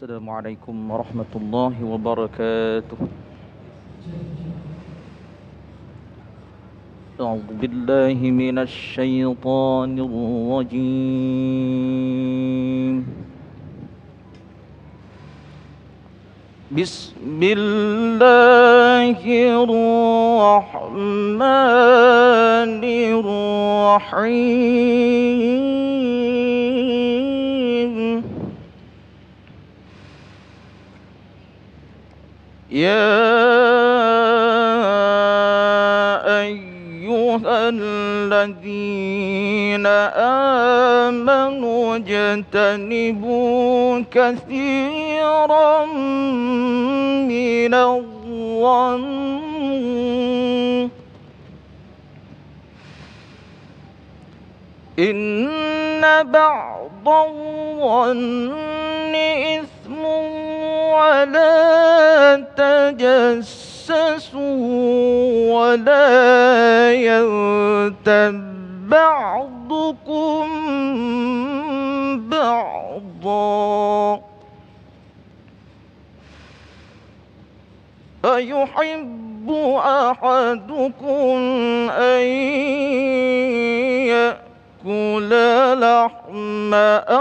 السلام عليكم ورحمة الله وبركاته. أعوذ بالله من الشيطان الرجيم. بسم الله الرحمن الرحيم. يا أيها الذين آمنوا اجتنبوا كثيرا من الظن إن بعض الظن إثم ولا تجسسوا ولا يغتب بعضكم بعضا أيحب أحدكم أن يأكل لحم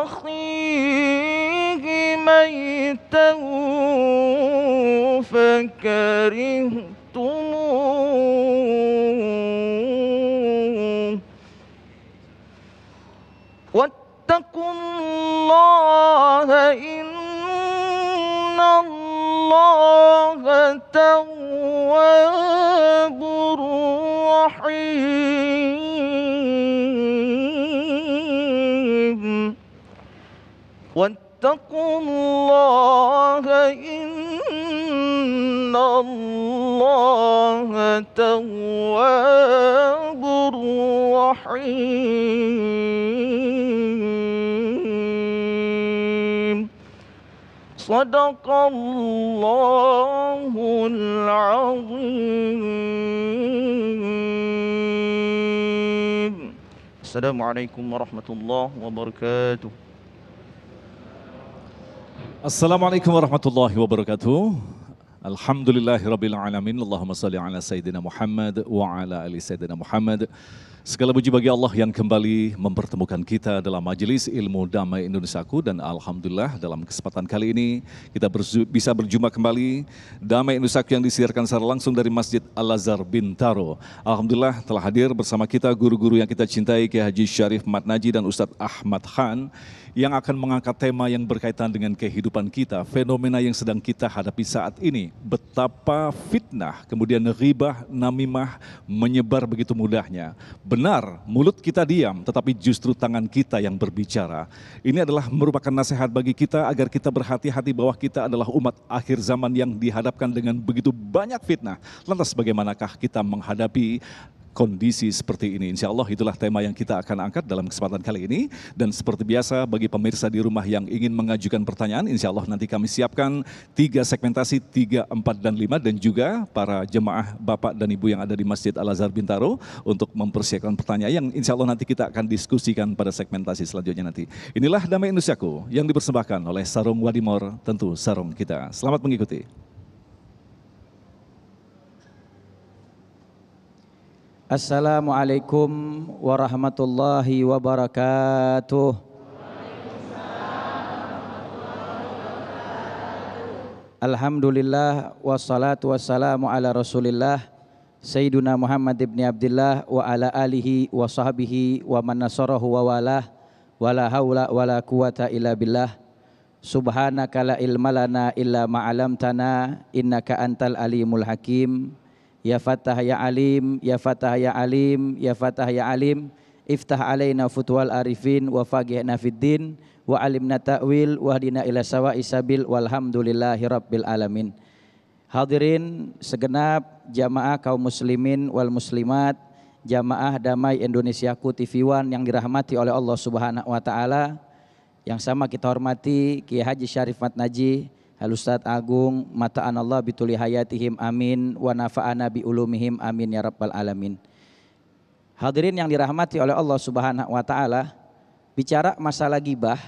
أخيه ميتا فكرهتموه واتقوا الله إن الله تواب رحيم واتقوا الله إن الله تواب رحيم صدق الله العظيم. السلام عليكم ورحمة الله وبركاته. Assalamualaikum warahmatullahi wabarakatuh. Alhamdulillahirabbil alamin. Allahumma shalli ala sayyidina Muhammad wa ala ali sayyidina Muhammad. Segala puji bagi Allah yang kembali mempertemukan kita dalam majelis ilmu damai Indonesiaku, dan alhamdulillah dalam kesempatan kali ini kita bisa berjumpa kembali Damai Indonesiaku yang disiarkan secara langsung dari Masjid Al-Azhar Bintaro. Alhamdulillah telah hadir bersama kita guru-guru yang kita cintai, Kiai Haji Syarif Mat Naji dan Ustadz Ahmad Khan, yang akan mengangkat tema yang berkaitan dengan kehidupan kita, fenomena yang sedang kita hadapi saat ini. Betapa fitnah, kemudian ghibah, namimah menyebar begitu mudahnya. Benar, mulut kita diam, tetapi justru tangan kita yang berbicara. Ini adalah merupakan nasihat bagi kita agar kita berhati-hati bahwa kita adalah umat akhir zaman yang dihadapkan dengan begitu banyak fitnah. Lantas bagaimanakah kita menghadapi kondisi seperti ini? Insya Allah itulah tema yang kita akan angkat dalam kesempatan kali ini. Dan seperti biasa bagi pemirsa di rumah yang ingin mengajukan pertanyaan, insya Allah nanti kami siapkan 3 segmentasi, 3, 4, dan 5. Dan juga para jemaah Bapak dan Ibu yang ada di Masjid Al-Azhar Bintaro untuk mempersiapkan pertanyaan yang insya Allah nanti kita akan diskusikan pada segmentasi selanjutnya nanti. Inilah Damai Indonesiaku yang dipersembahkan oleh Sarung Wadimor, tentu sarung kita. Selamat mengikuti. Assalamualaikum warahmatullahi wabarakatuh. Alhamdulillah wassalatu wassalamu ala rasulillah Sayyiduna Muhammad ibn Abdillah wa ala alihi wa sahbihi wa man nasarahu wa walah wa la hawla wa la quwata illa billah. Subhanaka la ilma lana illa ma'alamtana innaka antal alimul hakim. Ya Fatah ya Alim, ya Fatah ya Alim, ya Fatah ya Alim, iftah alaina futwal arifin wa faqihna fiddin wa alimna ta'wil wa hadina ila sawa'i sabil walhamdulillahi rabbil alamin. Hadirin segenap jamaah kaum muslimin wal muslimat, jamaah Damai Indonesiaku TV One yang dirahmati oleh Allah Subhanahu wa taala. Yang sama kita hormati Kiai Haji Syarif Mat Naji, Al-Ustadz Agung, mata'an Allah bituli hayatihim amin, wa nafa'ana bi ulumihim amin ya rabbal alamin. Hadirin yang dirahmati oleh Allah Subhanahu wa taala, bicara masalah gibah,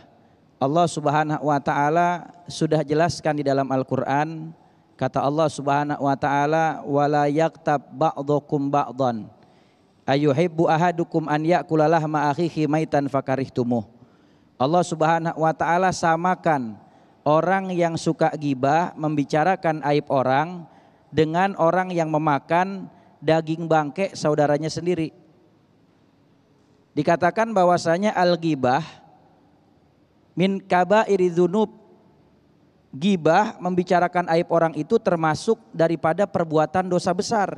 Allah Subhanahu wa taala sudah jelaskan di dalam Al-Qur'an, kata Allah Subhanahu wa taala, wala yaktab ba'dukum ba'dan ayuhibbu ahadukum an ya'kula lahma akhihi maitan fakarihtumuh. Allah Subhanahu wa taala samakan orang yang suka gibah, membicarakan aib orang, dengan orang yang memakan daging bangke saudaranya sendiri. Dikatakan bahwasanya al-ghibah min kabairi dzunub, gibah membicarakan aib orang itu termasuk daripada perbuatan dosa besar.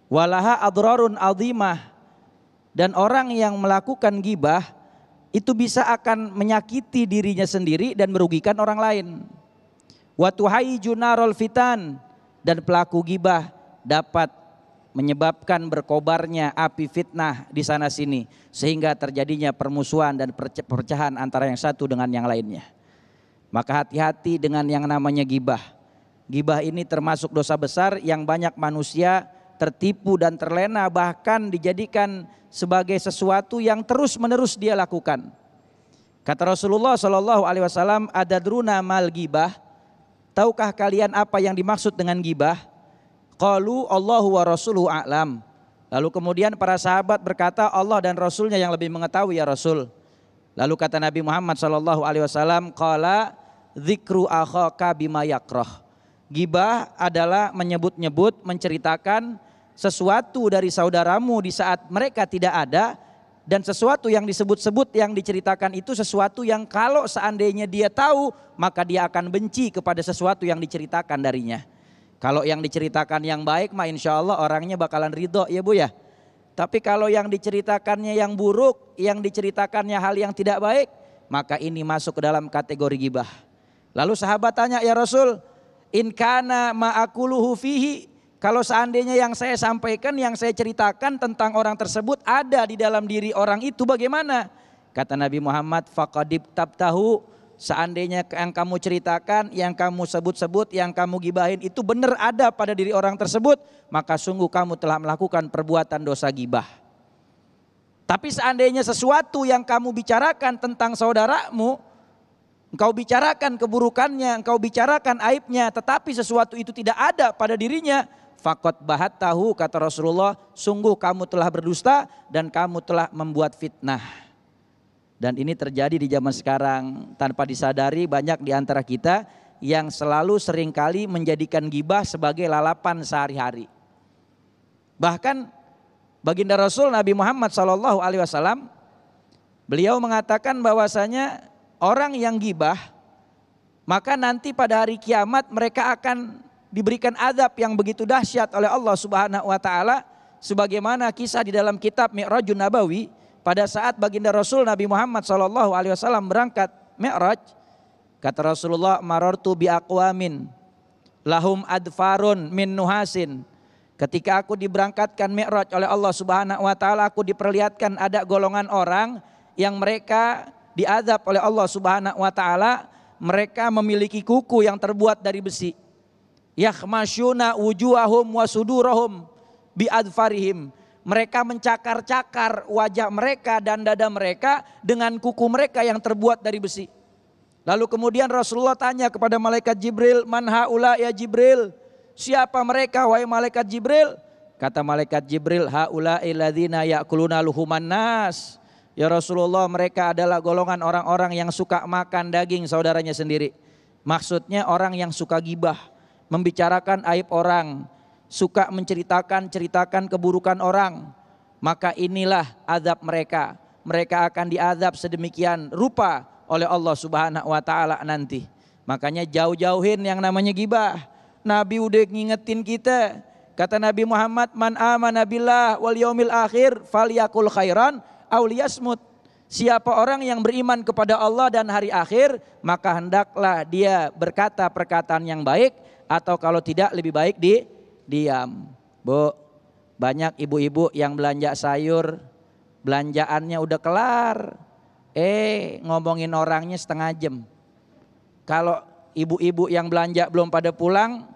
Walaha adrarun azimah, dan orang yang melakukan gibah itu bisa akan menyakiti dirinya sendiri dan merugikan orang lain. Wa tuhayyiju narul fitan, dan pelaku gibah dapat menyebabkan berkobarnya api fitnah di sana sini sehingga terjadinya permusuhan dan perpecahan antara yang satu dengan yang lainnya. Maka hati-hati dengan yang namanya gibah. Gibah ini termasuk dosa besar yang banyak manusia tertipu dan terlena, bahkan dijadikan sebagai sesuatu yang terus-menerus dia lakukan. Kata Rasulullah Shallallahu Alaihi Wasallam, adadruna mal gibah, tahukah kalian apa yang dimaksud dengan gibah? Qalu Allahu wa rasuluhu a'lam. Lalu kemudian para sahabat berkata, Allah dan Rasulnya yang lebih mengetahui ya Rasul. Lalu kata Nabi Muhammad sallallahu alaihi wasallam, qala dzikru akhaka bima yakrah. Gibah adalah menyebut-nyebut, menceritakan sesuatu dari saudaramu di saat mereka tidak ada, dan sesuatu yang disebut-sebut yang diceritakan itu sesuatu yang kalau seandainya dia tahu maka dia akan benci kepada sesuatu yang diceritakan darinya. Kalau yang diceritakan yang baik mah insya Allah orangnya bakalan ridho ya Bu ya. Tapi kalau yang diceritakannya yang buruk, yang diceritakannya hal yang tidak baik, maka ini masuk ke dalam kategori gibah. Lalu sahabat tanya, ya Rasul, in kana ma'akuluhu fihi, kalau seandainya yang saya sampaikan, yang saya ceritakan tentang orang tersebut ada di dalam diri orang itu bagaimana? Kata Nabi Muhammad, faqadib tabtahu, seandainya yang kamu ceritakan, yang kamu sebut-sebut, yang kamu gibahin itu benar ada pada diri orang tersebut, maka sungguh kamu telah melakukan perbuatan dosa gibah. Tapi seandainya sesuatu yang kamu bicarakan tentang saudaramu, engkau bicarakan keburukannya, engkau bicarakan aibnya, tetapi sesuatu itu tidak ada pada dirinya, faqad bahattahu, kata Rasulullah, sungguh kamu telah berdusta dan kamu telah membuat fitnah. Dan ini terjadi di zaman sekarang tanpa disadari, banyak di antara kita yang selalu seringkali menjadikan gibah sebagai lalapan sehari-hari. Bahkan baginda Rasul Nabi Muhammad SAW, beliau mengatakan bahwasanya orang yang gibah, maka nanti pada hari kiamat mereka akan diberikan azab yang begitu dahsyat oleh Allah Subhanahu wa taala, sebagaimana kisah di dalam kitab Mi'rajun Nabawi. Pada saat baginda Rasul Nabi Muhammad SAW berangkat Mi'raj, kata Rasulullah, marartu bi aqwamin lahum adfarun min nuhasin. Ketika aku diberangkatkan Mi'raj oleh Allah Subhanahu wa taala, aku diperlihatkan ada golongan orang yang mereka diazab oleh Allah Subhanahu wa taala, mereka memiliki kuku yang terbuat dari besi. Yakhmasyuna wujuhahum wa sudurahum bi adfarihim. Mereka mencakar-cakar wajah mereka dan dada mereka dengan kuku mereka yang terbuat dari besi. Lalu kemudian Rasulullah tanya kepada malaikat Jibril, man haula ya Jibril? Siapa mereka wahai malaikat Jibril? Kata malaikat Jibril, haula illadzina ya'kuluna luhuman nas. Ya Rasulullah, mereka adalah golongan orang-orang yang suka makan daging saudaranya sendiri. Maksudnya orang yang suka gibah, membicarakan aib orang, suka menceritakan keburukan orang, maka inilah azab mereka. Mereka akan diazab sedemikian rupa oleh Allah Subhanahu wa taala nanti. Makanya jauh-jauhin yang namanya gibah. Nabi udah ngingetin kita. Kata Nabi Muhammad, man amana billah wal yaumil akhir falyakul khairan aw liyasmut. Siapa orang yang beriman kepada Allah dan hari akhir, maka hendaklah dia berkata perkataan yang baik, atau kalau tidak lebih baik diam. Bu, banyak ibu-ibu yang belanja sayur, belanjaannya udah kelar, ngomongin orangnya setengah jam. Kalau ibu-ibu yang belanja belum pada pulang,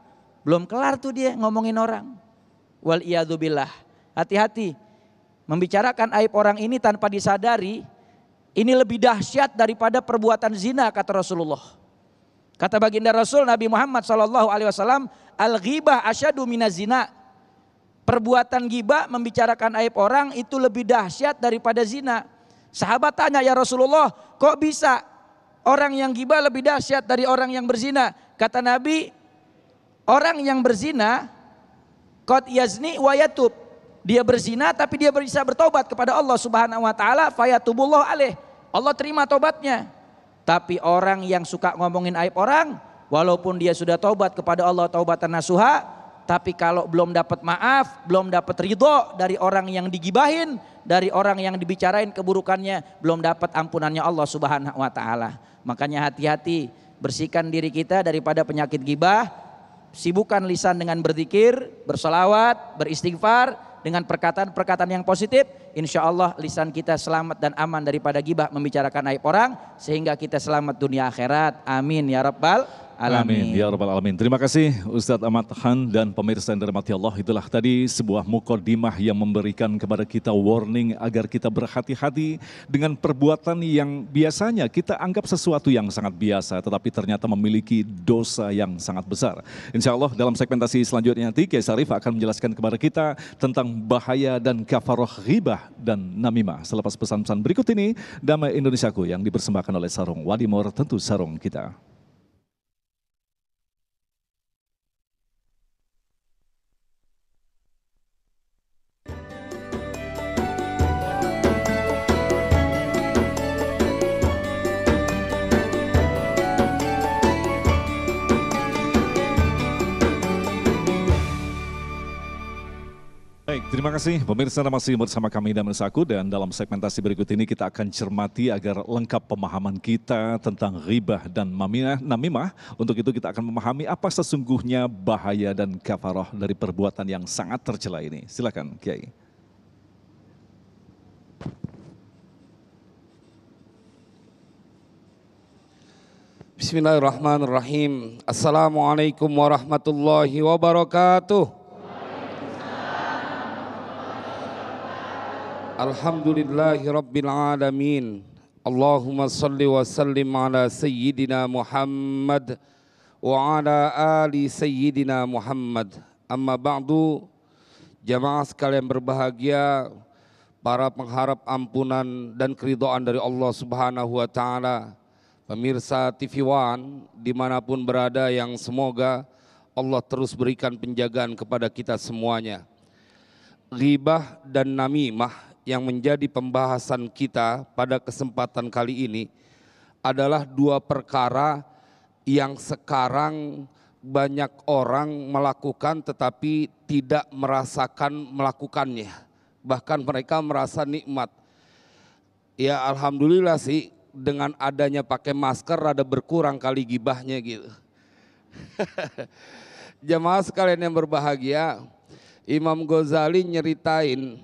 belum kelar tuh dia ngomongin orang. Wal iyadzubillah. Hati-hati membicarakan aib orang ini tanpa disadari, Ini lebih dahsyat daripada perbuatan zina, kata Rasulullah. Kata baginda Rasul Nabi Muhammad SAW, al-ghibah asyadu minaz zina. Perbuatan ghibah, membicarakan aib orang, itu lebih dahsyat daripada zina. Sahabat tanya, ya Rasulullah, kok bisa orang yang ghibah lebih dahsyat dari orang yang berzina? Kata Nabi, orang yang berzina qad yazni wa yatub. Dia berzina tapi dia bisa bertobat kepada Allah Subhanahu wa taala, fayatubullah alaih. Allah terima tobatnya. Tapi orang yang suka ngomongin aib orang, walaupun dia sudah tobat kepada Allah taubatan nasuha, tapi kalau belum dapat maaf, belum dapat ridho dari orang yang digibahin, dari orang yang dibicarain keburukannya, belum dapat ampunannya Allah Subhanahu wa taala. Makanya hati-hati, bersihkan diri kita daripada penyakit gibah. Sibukkan lisan dengan berzikir, bersolawat, beristighfar, dengan perkataan-perkataan yang positif. Insya Allah lisan kita selamat dan aman daripada gibah, membicarakan aib orang, sehingga kita selamat dunia akhirat. Amin ya rabbal alamin. Amin ya rabbal alamin. Terima kasih Ustadz Ahmad Khan dan pemirsa yang dirahmati Allah. Itulah tadi sebuah muqaddimah yang memberikan kepada kita warning agar kita berhati-hati dengan perbuatan yang biasanya kita anggap sesuatu yang sangat biasa, tetapi ternyata memiliki dosa yang sangat besar. Insya Allah dalam segmentasi selanjutnya nanti Kiai Syarif akan menjelaskan kepada kita tentang bahaya dan kafaroh ghibah dan namimah. Selepas pesan-pesan berikut ini, Damai Indonesiaku yang dipersembahkan oleh Sarung Wadimor, tentu sarung kita. Baik, terima kasih pemirsa masih bersama kami dan Mensaku, dan dalam segmentasi berikut ini kita akan cermati agar lengkap pemahaman kita tentang ghibah dan namimah. Untuk itu kita akan memahami apa sesungguhnya bahaya dan kafaroh dari perbuatan yang sangat tercela ini. Silakan Kiai. Bismillahirrahmanirrahim. Assalamualaikum warahmatullahi wabarakatuh. Alhamdulillahi rabbil alamin. Allahumma salli wa sallim ala sayyidina Muhammad wa ala ali sayyidina Muhammad. Amma ba'du, jamaah sekalian berbahagia, para pengharap ampunan dan keridhaan dari Allah Subhanahu wa taala, pemirsa TV One dimanapun berada, yang semoga Allah terus berikan penjagaan kepada kita semuanya. Ghibah dan namimah yang menjadi pembahasan kita pada kesempatan kali ini adalah dua perkara yang sekarang banyak orang melakukan tetapi tidak merasakan melakukannya. Bahkan mereka merasa nikmat. Ya alhamdulillah sih, dengan adanya pakai masker rada berkurang kali gibahnya gitu. Jamaah sekalian yang berbahagia, Imam Ghazali nyeritain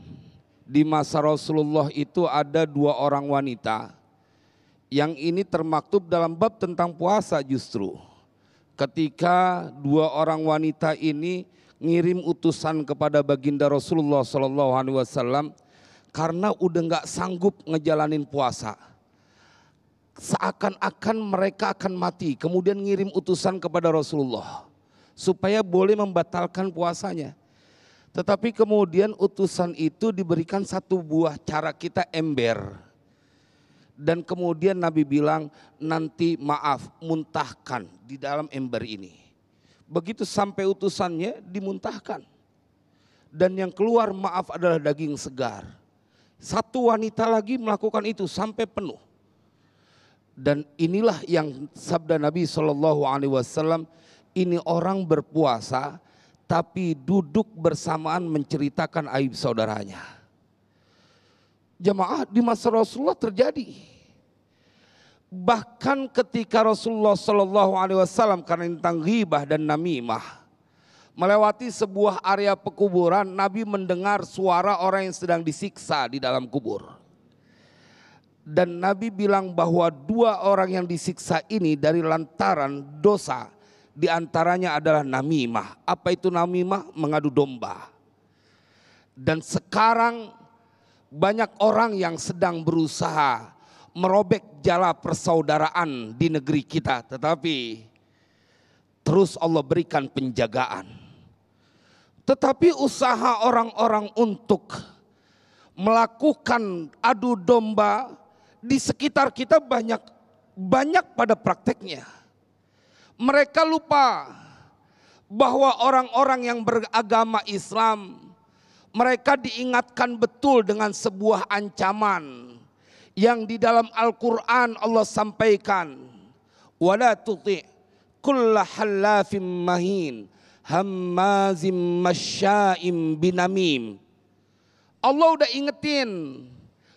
di masa Rasulullah itu ada dua orang wanita yang ini termaktub dalam bab tentang puasa justru. Ketika dua orang wanita ini ngirim utusan kepada baginda Rasulullah SAW karena udah nggak sanggup ngejalanin puasa, seakan-akan mereka akan mati, kemudian ngirim utusan kepada Rasulullah supaya boleh membatalkan puasanya. Tetapi kemudian utusan itu diberikan satu buah cara kita ember. Dan kemudian Nabi bilang, nanti maaf, muntahkan di dalam ember ini. Begitu sampai utusannya dimuntahkan. Dan yang keluar maaf adalah daging segar. Satu wanita lagi melakukan itu sampai penuh. Dan inilah yang sabda Nabi SAW, ini orang berpuasa tapi duduk bersamaan menceritakan aib saudaranya. Jamaah, di masa Rasulullah terjadi. Bahkan ketika Rasulullah SAW, karena tentang ghibah dan namimah, melewati sebuah area pekuburan, Nabi mendengar suara orang yang sedang disiksa di dalam kubur. Dan Nabi bilang bahwa dua orang yang disiksa ini dari lantaran dosa, di antaranya adalah namimah. Apa itu namimah? Mengadu domba. Dan sekarang banyak orang yang sedang berusaha merobek jala persaudaraan di negeri kita, tetapi terus Allah berikan penjagaan. Tetapi usaha orang-orang untuk melakukan adu domba di sekitar kita banyak pada prakteknya. Mereka lupa bahwa orang-orang yang beragama Islam, mereka diingatkan betul dengan sebuah ancaman yang di dalam Al-Quran Allah sampaikan, wala tuti' kulla hallafim mahin hammazim masya'im binamim. Allah udah ingetin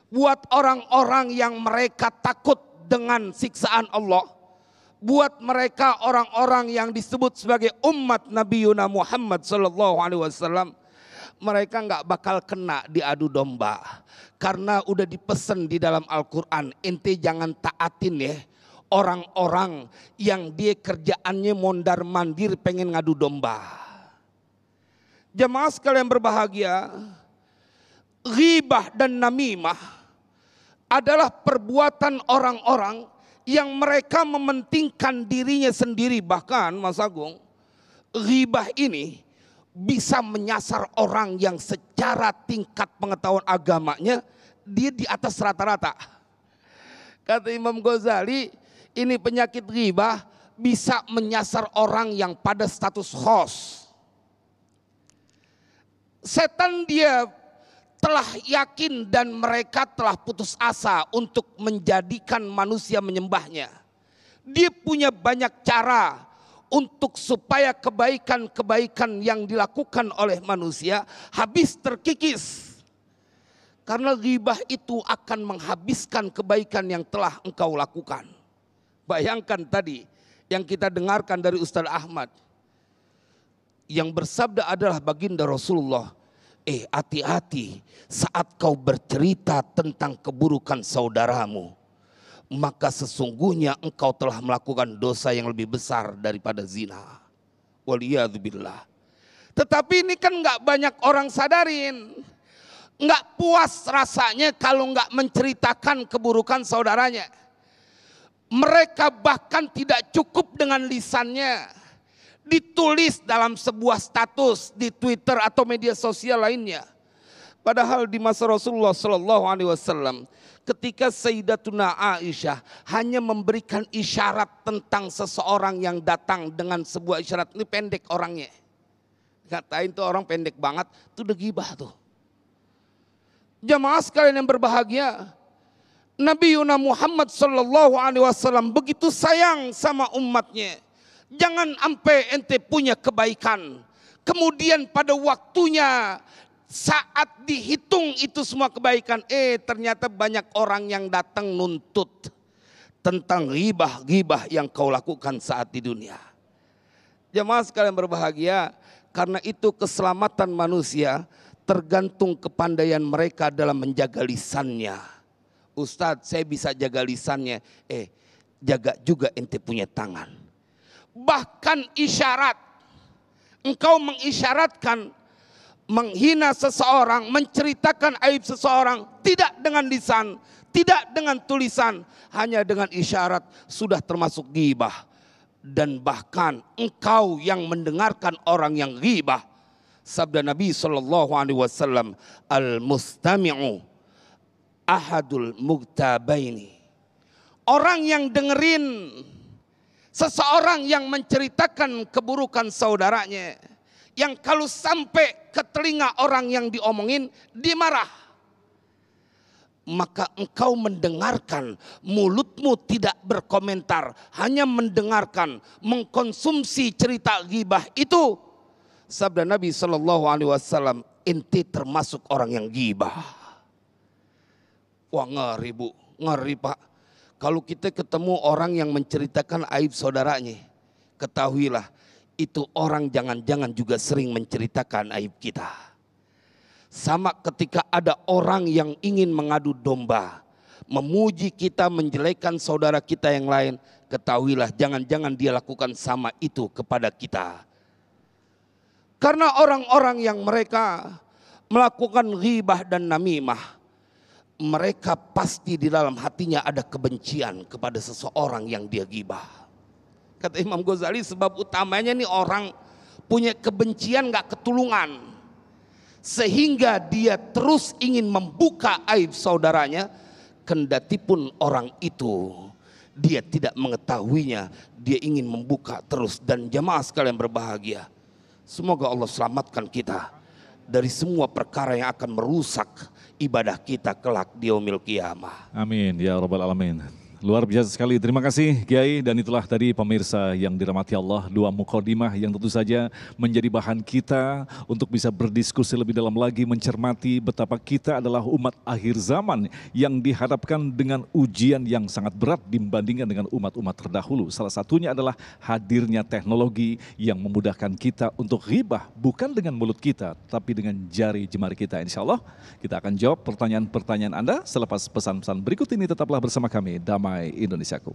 buat orang-orang yang mereka takut dengan siksaan Allah, buat mereka orang-orang yang disebut sebagai umat Nabi Muhammad SAW, mereka nggak bakal kena diadu domba. Karena udah dipesan di dalam Al-Quran, ente jangan taatin ya orang-orang yang dia kerjaannya mondar mandir pengen ngadu domba. Jamaah sekalian berbahagia, ghibah dan namimah adalah perbuatan orang-orang yang mereka mementingkan dirinya sendiri. Bahkan Mas Agung, ghibah ini bisa menyasar orang yang secara tingkat pengetahuan agamanya dia di atas rata-rata. Kata Imam Ghazali, ini penyakit ghibah bisa menyasar orang yang pada status khos. Setan dia telah yakin dan mereka telah putus asa untuk menjadikan manusia menyembahnya. Dia punya banyak cara untuk supaya kebaikan-kebaikan yang dilakukan oleh manusia habis terkikis. Karena ghibah itu akan menghabiskan kebaikan yang telah engkau lakukan. Bayangkan tadi yang kita dengarkan dari Ustaz Ahmad. Yang bersabda adalah baginda Rasulullah. Hati-hati saat kau bercerita tentang keburukan saudaramu, maka sesungguhnya engkau telah melakukan dosa yang lebih besar daripada zina. Waliyadzubillah. Tetapi ini kan nggak banyak orang sadarin. Nggak puas rasanya kalau nggak menceritakan keburukan saudaranya. Mereka bahkan tidak cukup dengan lisannya, ditulis dalam sebuah status di Twitter atau media sosial lainnya. Padahal di masa Rasulullah SAW, ketika Sayyidatuna Aisyah hanya memberikan isyarat tentang seseorang yang datang dengan sebuah isyarat, ini pendek orangnya. Katain tuh orang pendek banget, itu udah ghibah tuh. Jamaah sekalian yang berbahagia, Nabi Muhammad SAW begitu sayang sama umatnya. Jangan sampai ente punya kebaikan, kemudian pada waktunya saat dihitung itu semua kebaikan, ternyata banyak orang yang datang nuntut tentang ghibah yang kau lakukan saat di dunia. Jamaah sekalian berbahagia, karena itu keselamatan manusia tergantung kepandaian mereka dalam menjaga lisannya. Ustadz, saya bisa jaga lisannya, jaga juga ente punya tangan. Bahkan isyarat, engkau mengisyaratkan menghina seseorang, menceritakan aib seseorang, tidak dengan lisan, tidak dengan tulisan, hanya dengan isyarat sudah termasuk ghibah. Dan bahkan engkau yang mendengarkan orang yang ghibah, sabda Nabi SAW, al-mustami'u ahadul mugtabaini. Orang yang dengerin seseorang yang menceritakan keburukan saudaranya, yang kalau sampai ke telinga orang yang diomongin, dia marah. Maka engkau mendengarkan, mulutmu tidak berkomentar, hanya mendengarkan, mengkonsumsi cerita ghibah itu. Sabda Nabi SAW, ente termasuk orang yang ghibah. Wah, ngeri bu, ngeri pak. Kalau kita ketemu orang yang menceritakan aib saudaranya, ketahuilah itu orang jangan-jangan juga sering menceritakan aib kita. Sama ketika ada orang yang ingin mengadu domba, memuji kita, menjelekkan saudara kita yang lain, ketahuilah jangan-jangan dia lakukan sama itu kepada kita. Karena orang-orang yang mereka melakukan ghibah dan namimah, mereka pasti di dalam hatinya ada kebencian kepada seseorang yang dia gibah. Kata Imam Ghazali, sebab utamanya nih orang punya kebencian gak ketulungan, sehingga dia terus ingin membuka aib saudaranya, kendati pun orang itu dia tidak mengetahuinya, dia ingin membuka terus. Dan jamaah sekalian berbahagia, semoga Allah selamatkan kita dari semua perkara yang akan merusak ibadah kita kelak di yaumil qiyamah. Amin ya rabbal alamin. Luar biasa sekali, terima kasih Kiai. Dan itulah tadi pemirsa yang dirahmati Allah, dua mukadimah yang tentu saja menjadi bahan kita untuk bisa berdiskusi lebih dalam lagi, mencermati betapa kita adalah umat akhir zaman yang dihadapkan dengan ujian yang sangat berat dibandingkan dengan umat-umat terdahulu. Salah satunya adalah hadirnya teknologi yang memudahkan kita untuk ghibah, bukan dengan mulut kita, tapi dengan jari jemari kita. Insya Allah kita akan jawab pertanyaan-pertanyaan Anda selepas pesan-pesan berikut ini. Tetaplah bersama kami, Damai Indonesiaku.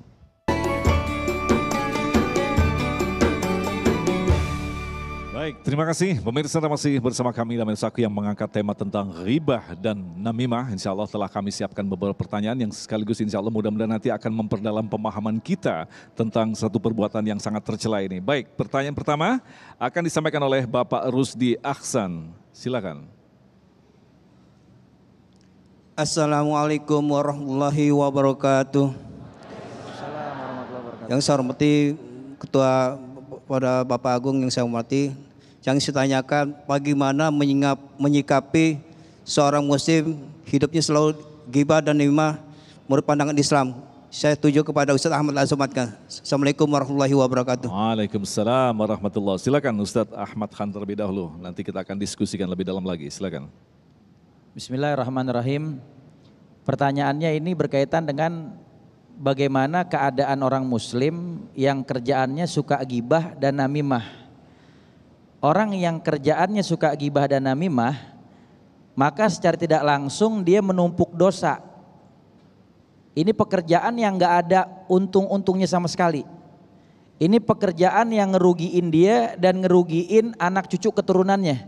Baik, terima kasih pemirsa, masih bersama kami Damai Indonesiaku yang mengangkat tema tentang ghibah dan namimah. Insya Allah telah kami siapkan beberapa pertanyaan yang sekaligus insya Allah mudah-mudahan nanti akan memperdalam pemahaman kita tentang satu perbuatan yang sangat tercela ini. Baik, pertanyaan pertama akan disampaikan oleh Bapak Rusdi Ahsan. Silakan. Assalamualaikum warahmatullahi wabarakatuh. Yang saya hormati Ketua pada Bapak Agung yang saya hormati, yang saya tanyakan bagaimana menyikapi seorang muslim hidupnya selalu ghibah dan namimah menurut pandangan Islam. Saya tuju kepada Ustaz Ahmad Al-Azumatkan. Assalamualaikum warahmatullahi wabarakatuh. Waalaikumsalam warahmatullahi. Silakan Ustaz Ahmad Khan terlebih dahulu. Nanti kita akan diskusikan lebih dalam lagi. Silakan. Bismillahirrahmanirrahim. Pertanyaannya ini berkaitan dengan bagaimana keadaan orang muslim yang kerjaannya suka gibah dan namimah. Orang yang kerjaannya suka gibah dan namimah, maka secara tidak langsung dia menumpuk dosa. Ini pekerjaan yang gak ada untung-untungnya sama sekali. Ini pekerjaan yang ngerugiin dia dan ngerugiin anak cucu keturunannya.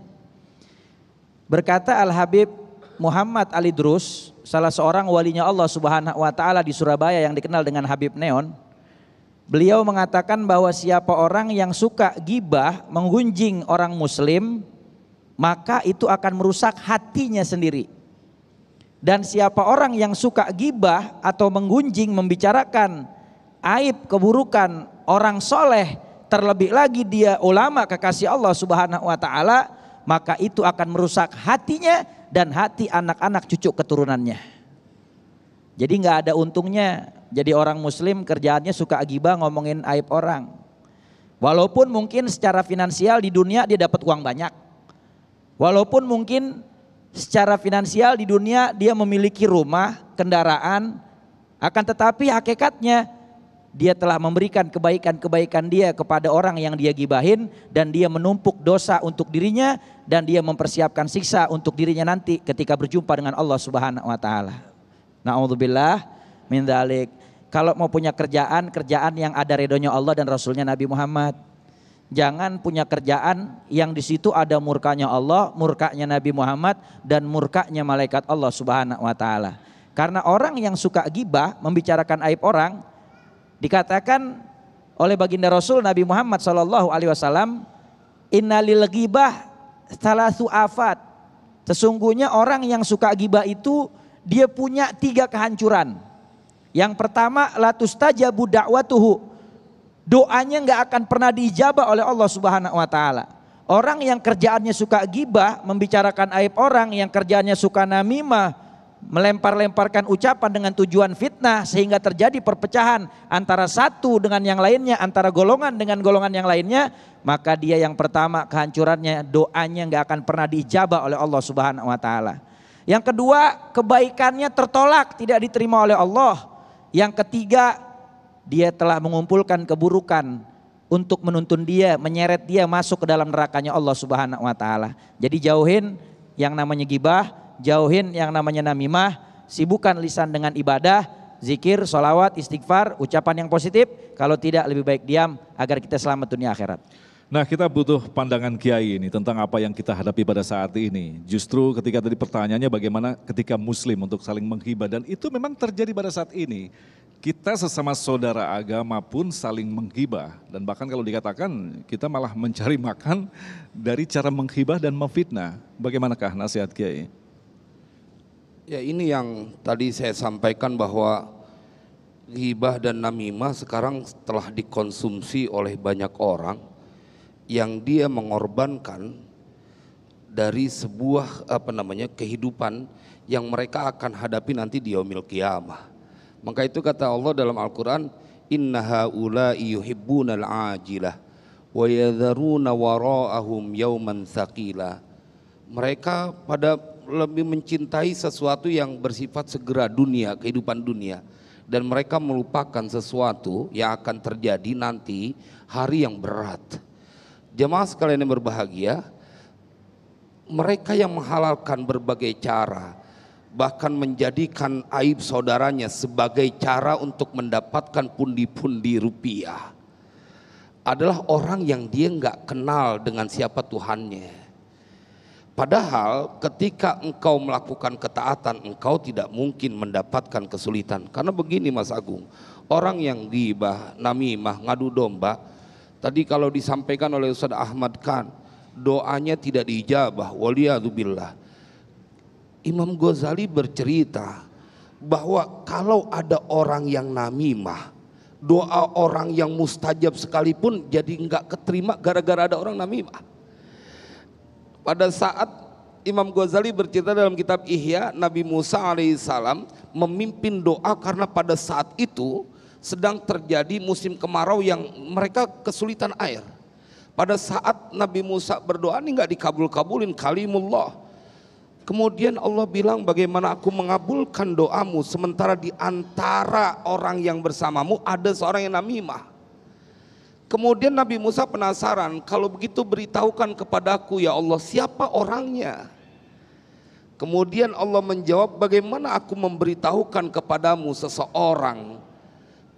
Berkata Al-Habib Muhammad Ali Drus, salah seorang walinya Allah Subhanahu wa taala di Surabaya yang dikenal dengan Habib Neon. Beliau mengatakan bahwa siapa orang yang suka gibah, menggunjing orang muslim, maka itu akan merusak hatinya sendiri. Dan siapa orang yang suka gibah atau menggunjing, membicarakan aib keburukan orang soleh, terlebih lagi dia ulama kekasih Allah Subhanahu wa taala, maka itu akan merusak hatinya dan hati anak-anak cucu keturunannya. Jadi nggak ada untungnya jadi orang muslim kerjaannya suka gibah, ngomongin aib orang. Walaupun mungkin secara finansial di dunia dia dapat uang banyak. Walaupun mungkin secara finansial di dunia dia memiliki rumah, kendaraan, akan tetapi hakikatnya dia telah memberikan kebaikan-kebaikan dia kepada orang yang dia gibahin, dan dia menumpuk dosa untuk dirinya, dan dia mempersiapkan siksa untuk dirinya nanti ketika berjumpa dengan Allah Subhanahu wa taala. Na'udzubillah min dzalik. Kalau mau punya kerjaan yang ada ridhonya Allah dan Rasulnya Nabi Muhammad. Jangan punya kerjaan yang di situ ada murkanya Allah, murkanya Nabi Muhammad, dan murkanya malaikat Allah Subhanahu wa taala. Karena orang yang suka gibah, membicarakan aib orang, dikatakan oleh baginda Rasul Nabi Muhammad SAW, innalil ghibah salasu afat. Sesungguhnya orang yang suka gibah itu dia punya 3 kehancuran. Yang pertama, la tustajabu da'watuhu, doanya nggak akan pernah diijabah oleh Allah Subhanahu wa taala. Orang yang kerjaannya suka gibah, membicarakan aib orang, yang kerjaannya suka namimah, melempar-lemparkan ucapan dengan tujuan fitnah sehingga terjadi perpecahan antara satu dengan yang lainnya, antara golongan dengan golongan yang lainnya, maka dia yang pertama kehancurannya, doanya nggak akan pernah diijabah oleh Allah Subhanahu wa taala. Yang kedua, kebaikannya tertolak, tidak diterima oleh Allah. Yang ketiga, dia telah mengumpulkan keburukan untuk menuntun dia, menyeret dia masuk ke dalam nerakanya Allah Subhanahu wa taala. Jadi jauhin yang namanya gibah, jauhin yang namanya namimah, sibukkan lisan dengan ibadah, zikir, sholawat, istighfar, ucapan yang positif. Kalau tidak lebih baik diam agar kita selamat dunia akhirat. Nah, kita butuh pandangan Kiai ini tentang apa yang kita hadapi pada saat ini. Justru ketika tadi pertanyaannya bagaimana ketika Muslim untuk saling menghibah, dan itu memang terjadi pada saat ini. Kita sesama saudara agama pun saling menghibah, dan bahkan kalau dikatakan kita malah mencari makan dari cara menghibah dan memfitnah. Bagaimanakah nasihat Kiai? Ya, ini yang tadi saya sampaikan bahwa ghibah dan namimah sekarang telah dikonsumsi oleh banyak orang yang dia mengorbankan dari sebuah kehidupan yang mereka akan hadapi nanti di yaumil qiyamah. Maka itu kata Allah dalam Al-Quran, inna haula'i yuhibbunal ajilah wa yadharuna wara'ahum yauman thaqila. Mereka pada lebih mencintai sesuatu yang bersifat segera dunia, kehidupan dunia, dan mereka melupakan sesuatu yang akan terjadi nanti, hari yang berat. Jemaah sekalian yang berbahagia, mereka yang menghalalkan berbagai cara, bahkan menjadikan aib saudaranya sebagai cara untuk mendapatkan pundi-pundi rupiah, adalah orang yang dia nggak kenal dengan siapa Tuhannya. Padahal ketika engkau melakukan ketaatan, engkau tidak mungkin mendapatkan kesulitan. Karena begini Mas Agung, orang yang ghibah, namimah, ngadu domba, tadi kalau disampaikan oleh Ustaz Ahmad Khan, doanya tidak diijabah, waliyadzubillah. Imam Ghazali bercerita bahwa kalau ada orang yang namimah, doa orang yang mustajab sekalipun jadi enggak keterima gara-gara ada orang namimah. Pada saat Imam Ghazali bercerita dalam kitab Ihya, Nabi Musa alaihissalam memimpin doa karena pada saat itu sedang terjadi musim kemarau yang mereka kesulitan air. Pada saat Nabi Musa berdoa ini nggak dikabul-kabulin, kalimullah. Kemudian Allah bilang, bagaimana aku mengabulkan doamu sementara di antara orang yang bersamamu ada seorang yang namimah. Kemudian Nabi Musa penasaran, kalau begitu beritahukan kepadaku ya Allah siapa orangnya. Kemudian Allah menjawab, bagaimana aku memberitahukan kepadamu seseorang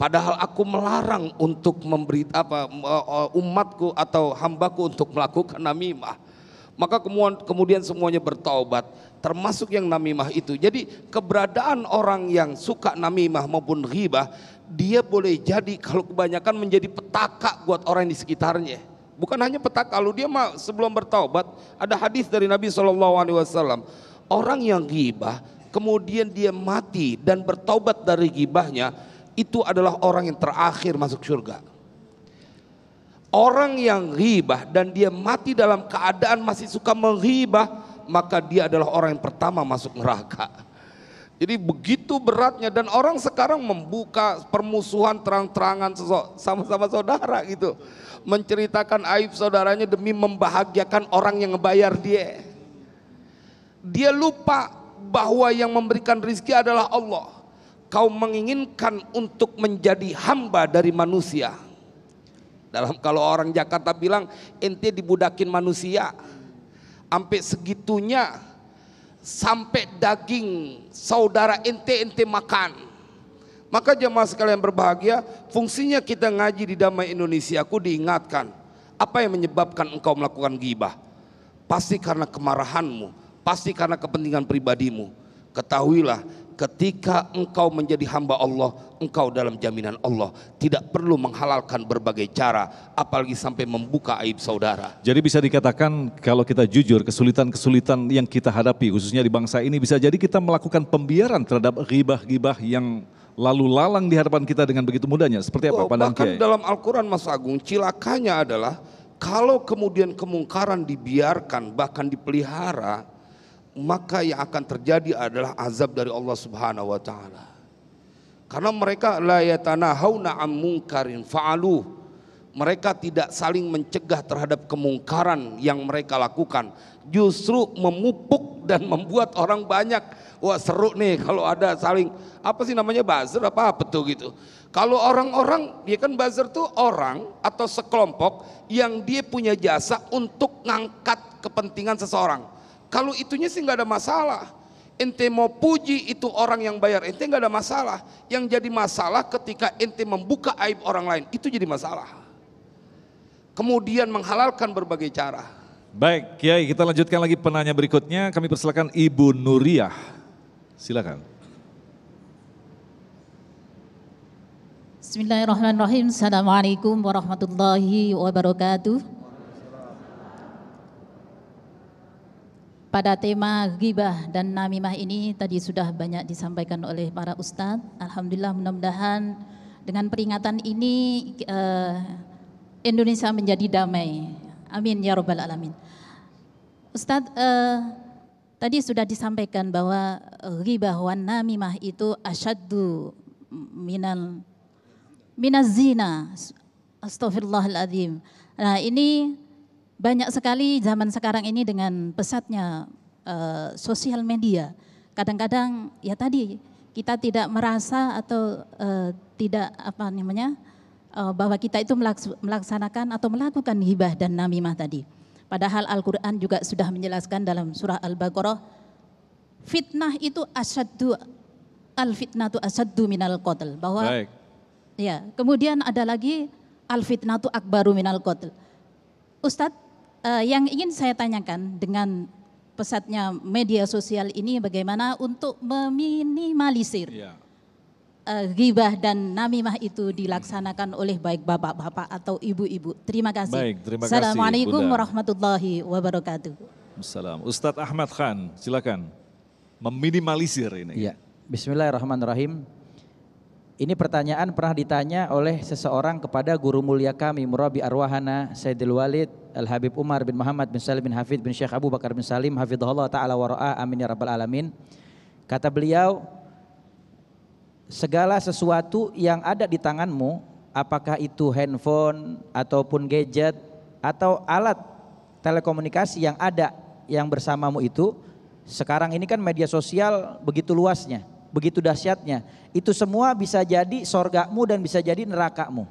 padahal aku melarang untuk umatku atau hambaku untuk melakukan namimah. Maka kemudian semuanya bertaubat, termasuk yang namimah itu. Jadi keberadaan orang yang suka namimah maupun ghibah, dia boleh jadi kalau kebanyakan menjadi petaka buat orang di sekitarnya. Bukan hanya petaka, kalau dia sebelum bertaubat, ada hadis dari Nabi SAW, orang yang ghibah kemudian dia mati dan bertaubat dari ghibahnya, itu adalah orang yang terakhir masuk surga. Orang yang ghibah dan dia mati dalam keadaan masih suka menghibah, maka dia adalah orang yang pertama masuk neraka. Jadi begitu beratnya, dan orang sekarang membuka permusuhan terang-terangan sama-sama saudara gitu. Menceritakan aib saudaranya demi membahagiakan orang yang ngebayar dia. Dia lupa bahwa yang memberikan rezeki adalah Allah. Kau menginginkan untuk menjadi hamba dari manusia. Kalau orang Jakarta bilang, ente dibudakin manusia. Sampai segitunya, sampai daging saudara ente makan. Maka jemaah sekalian berbahagia, fungsinya kita ngaji di Damai Indonesia, aku diingatkan, apa yang menyebabkan engkau melakukan ghibah? Pasti karena kemarahanmu, pasti karena kepentingan pribadimu. Ketahuilah, ketika engkau menjadi hamba Allah, engkau dalam jaminan Allah. Tidak perlu menghalalkan berbagai cara, apalagi sampai membuka aib saudara. Jadi bisa dikatakan kalau kita jujur, kesulitan-kesulitan yang kita hadapi khususnya di bangsa ini, bisa jadi kita melakukan pembiaran terhadap ghibah-ghibah yang lalu lalang di hadapan kita dengan begitu mudahnya. Seperti apa pandangan Kiai? Bahkan dalam Al-Quran Mas Agung, cilakanya adalah kalau kemudian kemungkaran dibiarkan bahkan dipelihara, maka yang akan terjadi adalah azab dari Allah Subhanahu wa taala. Karena mereka la yatanahawna an munkarin fa'alu. Mereka tidak saling mencegah terhadap kemungkaran yang mereka lakukan. Justru memupuk dan membuat orang banyak, wah seru nih kalau ada saling, apa sih namanya, buzzer apa tuh gitu. Kalau orang-orang, dia kan buzzer tuh orang atau sekelompok yang dia punya jasa untuk ngangkat kepentingan seseorang. Kalau itunya sih nggak ada masalah. Ente mau puji itu orang yang bayar ente nggak ada masalah. Yang jadi masalah ketika ente membuka aib orang lain, itu jadi masalah. kemudian menghalalkan berbagai cara. Baik, Kiai, kita lanjutkan lagi penanya berikutnya. Kami persilakan Ibu Nuriyah. Silakan. Bismillahirrahmanirrahim. Assalamualaikum warahmatullahi wabarakatuh. Pada tema ghibah dan namimah ini tadi sudah banyak disampaikan oleh para ustadz. Alhamdulillah, mudah-mudahan dengan peringatan ini Indonesia menjadi damai. Amin ya rabbal alamin. Ustadz, tadi sudah disampaikan bahwa ghibah wan namimah itu asyaddu minaz zina. Astaghfirullahaladzim. Nah, ini banyak sekali zaman sekarang ini dengan pesatnya sosial media. Kadang-kadang ya tadi kita tidak merasa atau tidak bahwa kita itu melaksanakan atau melakukan hibah dan namimah tadi. Padahal Al-Quran juga sudah menjelaskan dalam surah Al-Baqarah, fitnah itu al-fitnatu asyaddu minal qatl. Bahwa Baik. ya, kemudian ada lagi al-fitnatu akbaru minal qatl. Ustadz, yang ingin saya tanyakan dengan pesatnya media sosial ini bagaimana untuk meminimalisir ghibah dan namimah itu dilaksanakan oleh baik bapak-bapak atau ibu-ibu. Terima kasih. Baik, terima kasih, Assalamualaikum Bunda. warahmatullahi wabarakatuh. Assalam. Ustadz Ahmad Khan, silakan. Meminimalisir ini. Iya. Bismillahirrahmanirrahim. Ini pertanyaan pernah ditanya oleh seseorang kepada guru mulia kami, Murabi Arwahana Sayyidul Walid Al-Habib Umar bin Muhammad bin Salim bin Hafidh bin Syekh Abu Bakar bin Salim hafidhahullah ta'ala wa ra'a, amin ya rabbal alamin. Kata beliau, segala sesuatu yang ada di tanganmu, apakah itu handphone ataupun gadget atau alat telekomunikasi yang ada yang bersamamu itu, sekarang ini kan media sosial begitu luasnya, begitu dahsyatnya, itu semua bisa jadi sorgamu dan bisa jadi nerakamu.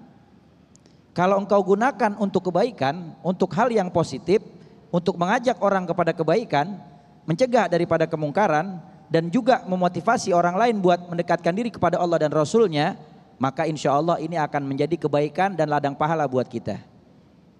Kalau engkau gunakan untuk kebaikan, untuk hal yang positif, untuk mengajak orang kepada kebaikan, mencegah daripada kemungkaran, dan juga memotivasi orang lain buat mendekatkan diri kepada Allah dan Rasulnya, maka insya Allah ini akan menjadi kebaikan dan ladang pahala buat kita.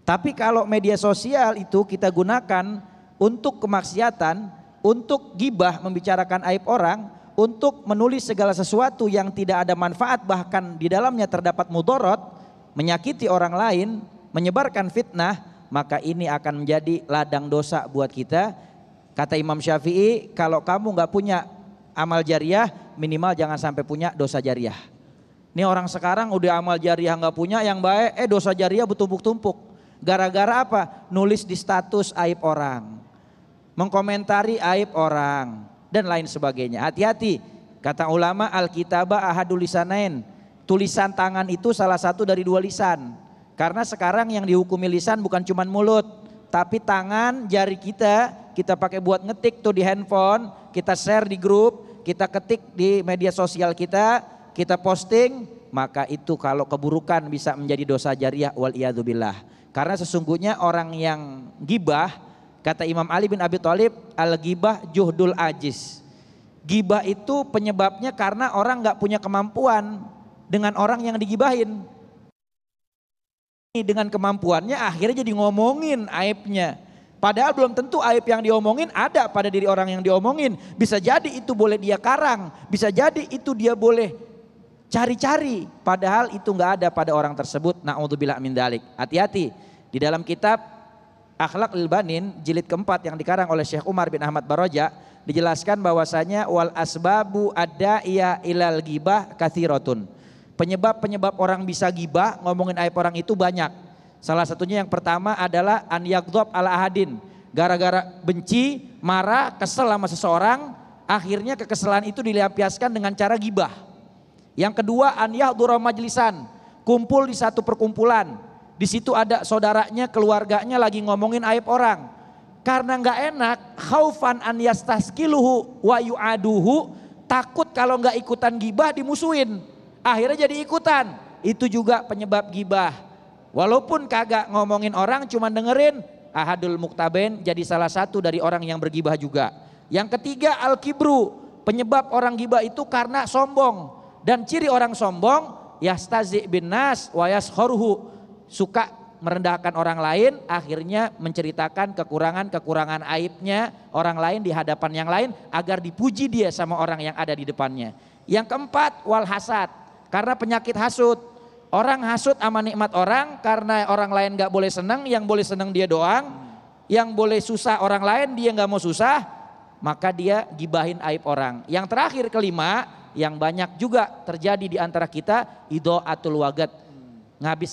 Tapi kalau media sosial itu kita gunakan untuk kemaksiatan, untuk gibah, membicarakan aib orang, untuk menulis segala sesuatu yang tidak ada manfaat, bahkan di dalamnya terdapat mudorot, menyakiti orang lain, menyebarkan fitnah, maka ini akan menjadi ladang dosa buat kita. Kata Imam Syafi'i, kalau kamu nggak punya amal jariah, minimal jangan sampai punya dosa jariah. Ini orang sekarang udah amal jariah nggak punya, yang baik dosa jariah bertumpuk-tumpuk. Gara-gara apa? Nulis di status aib orang, mengkomentari aib orang, dan lain sebagainya. Hati-hati, kata ulama, al-kitabah ahadul lisanain, tulisan tangan itu salah satu dari dua lisan. Karena sekarang yang dihukumi lisan bukan cuma mulut, tapi tangan, jari kita pakai buat ngetik tuh di handphone, kita share di grup, kita ketik di media sosial kita posting, maka itu kalau keburukan bisa menjadi dosa jariah wal iyadzubillah. Karena sesungguhnya orang yang gibah, kata Imam Ali bin Abi Thalib, al-ghibah juhdul ajiz. Gibah itu penyebabnya karena orang nggak punya kemampuan dengan orang yang digibahin. Dengan kemampuannya akhirnya jadi ngomongin aibnya. Padahal belum tentu aib yang diomongin ada pada diri orang yang diomongin. Bisa jadi itu boleh dia karang, bisa jadi itu dia boleh cari-cari. Padahal itu nggak ada pada orang tersebut. Na'udzubillah min dzalik. Hati-hati. Di dalam kitab Akhlaq lil Banin jilid keempat yang dikarang oleh Syekh Umar bin Ahmad Baroja, dijelaskan bahwasanya wal asbabu adda'iya ilal ghibah katsiratun. Penyebab-penyebab orang bisa gibah, ngomongin aib orang itu banyak. Salah satunya yang pertama adalah an yaghdab ala ahadin. Gara-gara benci, marah, kesel sama seseorang, akhirnya kekesalan itu dilampiaskan dengan cara gibah. Yang kedua an yahdura majlisan, kumpul di satu perkumpulan. Di situ ada saudaranya, keluarganya lagi ngomongin aib orang. Karena nggak enak, khaufan an yastaskiluhu wa yu'aduhu, takut kalau nggak ikutan gibah dimusuhin. Akhirnya jadi ikutan. Itu juga penyebab gibah. Walaupun kagak ngomongin orang, cuma dengerin, ahadul muktaben, jadi salah satu dari orang yang bergibah juga. Yang ketiga al-kibru, penyebab orang gibah itu karena sombong. Dan ciri orang sombong, yastazi bin nas wa yaskharuhu, suka merendahkan orang lain, akhirnya menceritakan kekurangan aibnya orang lain di hadapan yang lain agar dipuji dia sama orang yang ada di depannya. Yang keempat, wal hasad, karena penyakit hasud. Orang hasud sama nikmat orang karena orang lain gak boleh senang, yang boleh senang dia doang, yang boleh susah orang lain dia gak mau susah, maka dia gibahin aib orang. Yang terakhir kelima, yang banyak juga terjadi di antara kita, idha'atul waqt,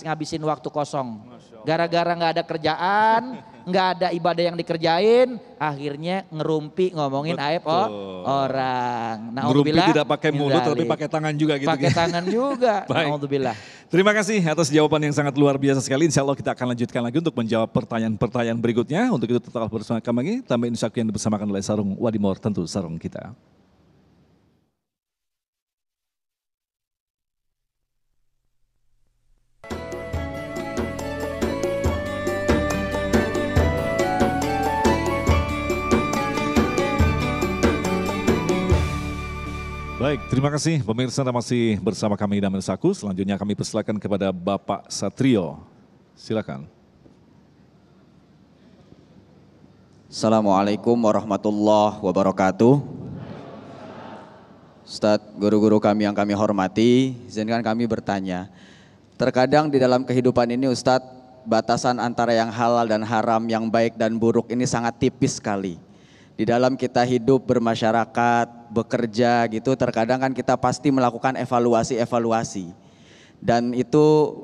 ngabisin waktu kosong. Gara-gara nggak ada kerjaan, nggak ada ibadah yang dikerjain, akhirnya ngerumpi ngomongin aib orang. Ngerumpi tidak pakai mulut tapi pakai tangan juga gitu. Pakai tangan juga. Naudzubillah. Terima kasih atas jawaban yang sangat luar biasa sekali. Insya Allah kita akan lanjutkan lagi untuk menjawab pertanyaan-pertanyaan berikutnya. Untuk itu tetap bersama kami. Tambah insyaku yang dipersamakan oleh sarung Wadimor, tentu sarung kita. Baik, terima kasih pemirsa masih bersama kami Damai Saku. Selanjutnya kami persilakan kepada Bapak Satrio. Silakan. Assalamualaikum warahmatullahi wabarakatuh. Ustadz, guru-guru kami yang kami hormati, izinkan kami bertanya. Terkadang di dalam kehidupan ini Ustadz, batasan antara yang halal dan haram, yang baik dan buruk ini sangat tipis sekali. Di dalam kita hidup, bermasyarakat, bekerja gitu, terkadang kan kita pasti melakukan evaluasi-evaluasi. Dan itu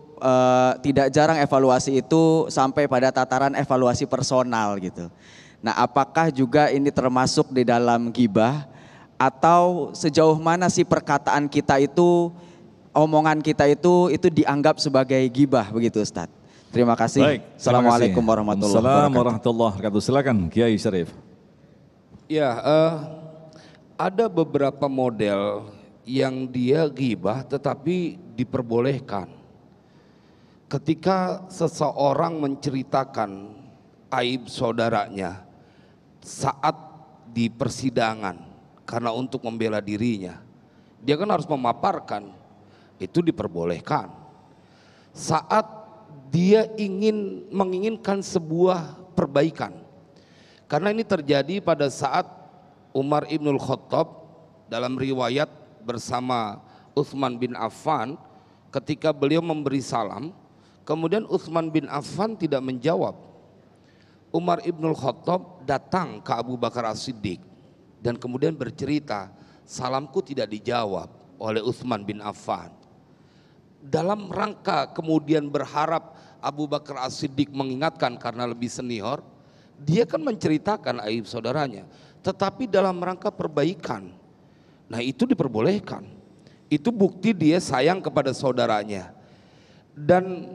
tidak jarang evaluasi itu sampai pada tataran evaluasi personal gitu. Nah, apakah juga ini termasuk di dalam ghibah, atau sejauh mana sih perkataan kita itu, omongan kita itu dianggap sebagai ghibah begitu Ustadz? Terima kasih. Baik, Assalamualaikum warahmatullahi wabarakatuh. Silakan Kiai Syarif. Ya, ada beberapa model yang dia ghibah tetapi diperbolehkan. Ketika seseorang menceritakan aib saudaranya saat di persidangan karena untuk membela dirinya, dia kan harus memaparkan, itu diperbolehkan. Saat dia menginginkan sebuah perbaikan, karena ini terjadi pada saat Umar Ibnul Khattab dalam riwayat bersama Utsman bin Affan, ketika beliau memberi salam, kemudian Utsman bin Affan tidak menjawab. Umar Ibnul Khattab datang ke Abu Bakar As-Siddiq dan kemudian bercerita, salamku tidak dijawab oleh Utsman bin Affan. Dalam rangka kemudian berharap Abu Bakar As-Siddiq mengingatkan karena lebih senior, dia kan menceritakan aib saudaranya, tetapi dalam rangka perbaikan. Nah, itu diperbolehkan. Itu bukti dia sayang kepada saudaranya. Dan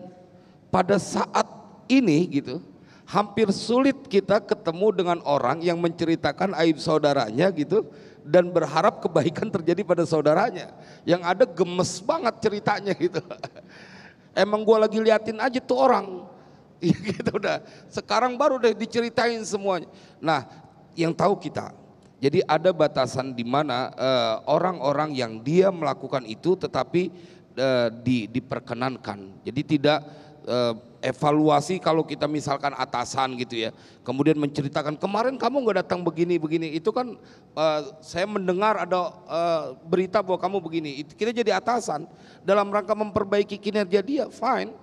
pada saat ini gitu, hampir sulit kita ketemu dengan orang yang menceritakan aib saudaranya gitu dan berharap kebaikan terjadi pada saudaranya. Yang ada gemes banget ceritanya gitu. Emang gua lagi liatin aja tuh orang. Gitu udah. Sekarang baru deh diceritain semuanya. Nah, yang tahu kita. Jadi ada batasan di mana orang-orang yang dia melakukan itu tetapi diperkenankan. Jadi tidak evaluasi kalau kita misalkan atasan gitu ya. Kemudian menceritakan kemarin kamu nggak datang begini-begini. Itu kan saya mendengar ada berita bahwa kamu begini. Kita jadi atasan dalam rangka memperbaiki kinerja dia, fine.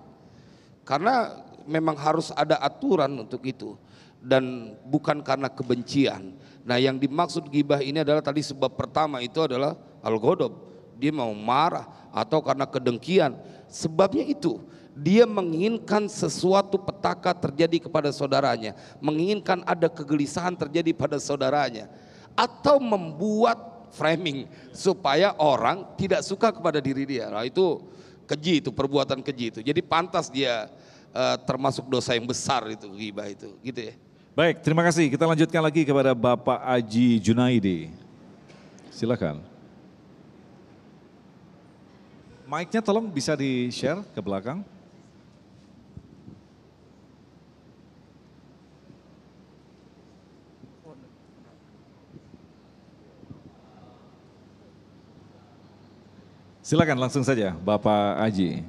Karena memang harus ada aturan untuk itu dan bukan karena kebencian. Nah, yang dimaksud ghibah ini adalah tadi sebab pertama itu adalah al-ghadab, dia mau marah atau karena kedengkian. Sebabnya itu dia menginginkan sesuatu petaka terjadi kepada saudaranya, menginginkan ada kegelisahan terjadi pada saudaranya, atau membuat framing supaya orang tidak suka kepada diri dia. Nah, itu keji, itu perbuatan keji itu. Jadi pantas dia termasuk dosa yang besar itu ghibah itu, gitu ya. Baik, terima kasih. Kita lanjutkan lagi kepada Bapak Aji Junaidi. Silakan. Mic-nya tolong bisa di-share ke belakang. Silakan langsung saja Bapak Aji.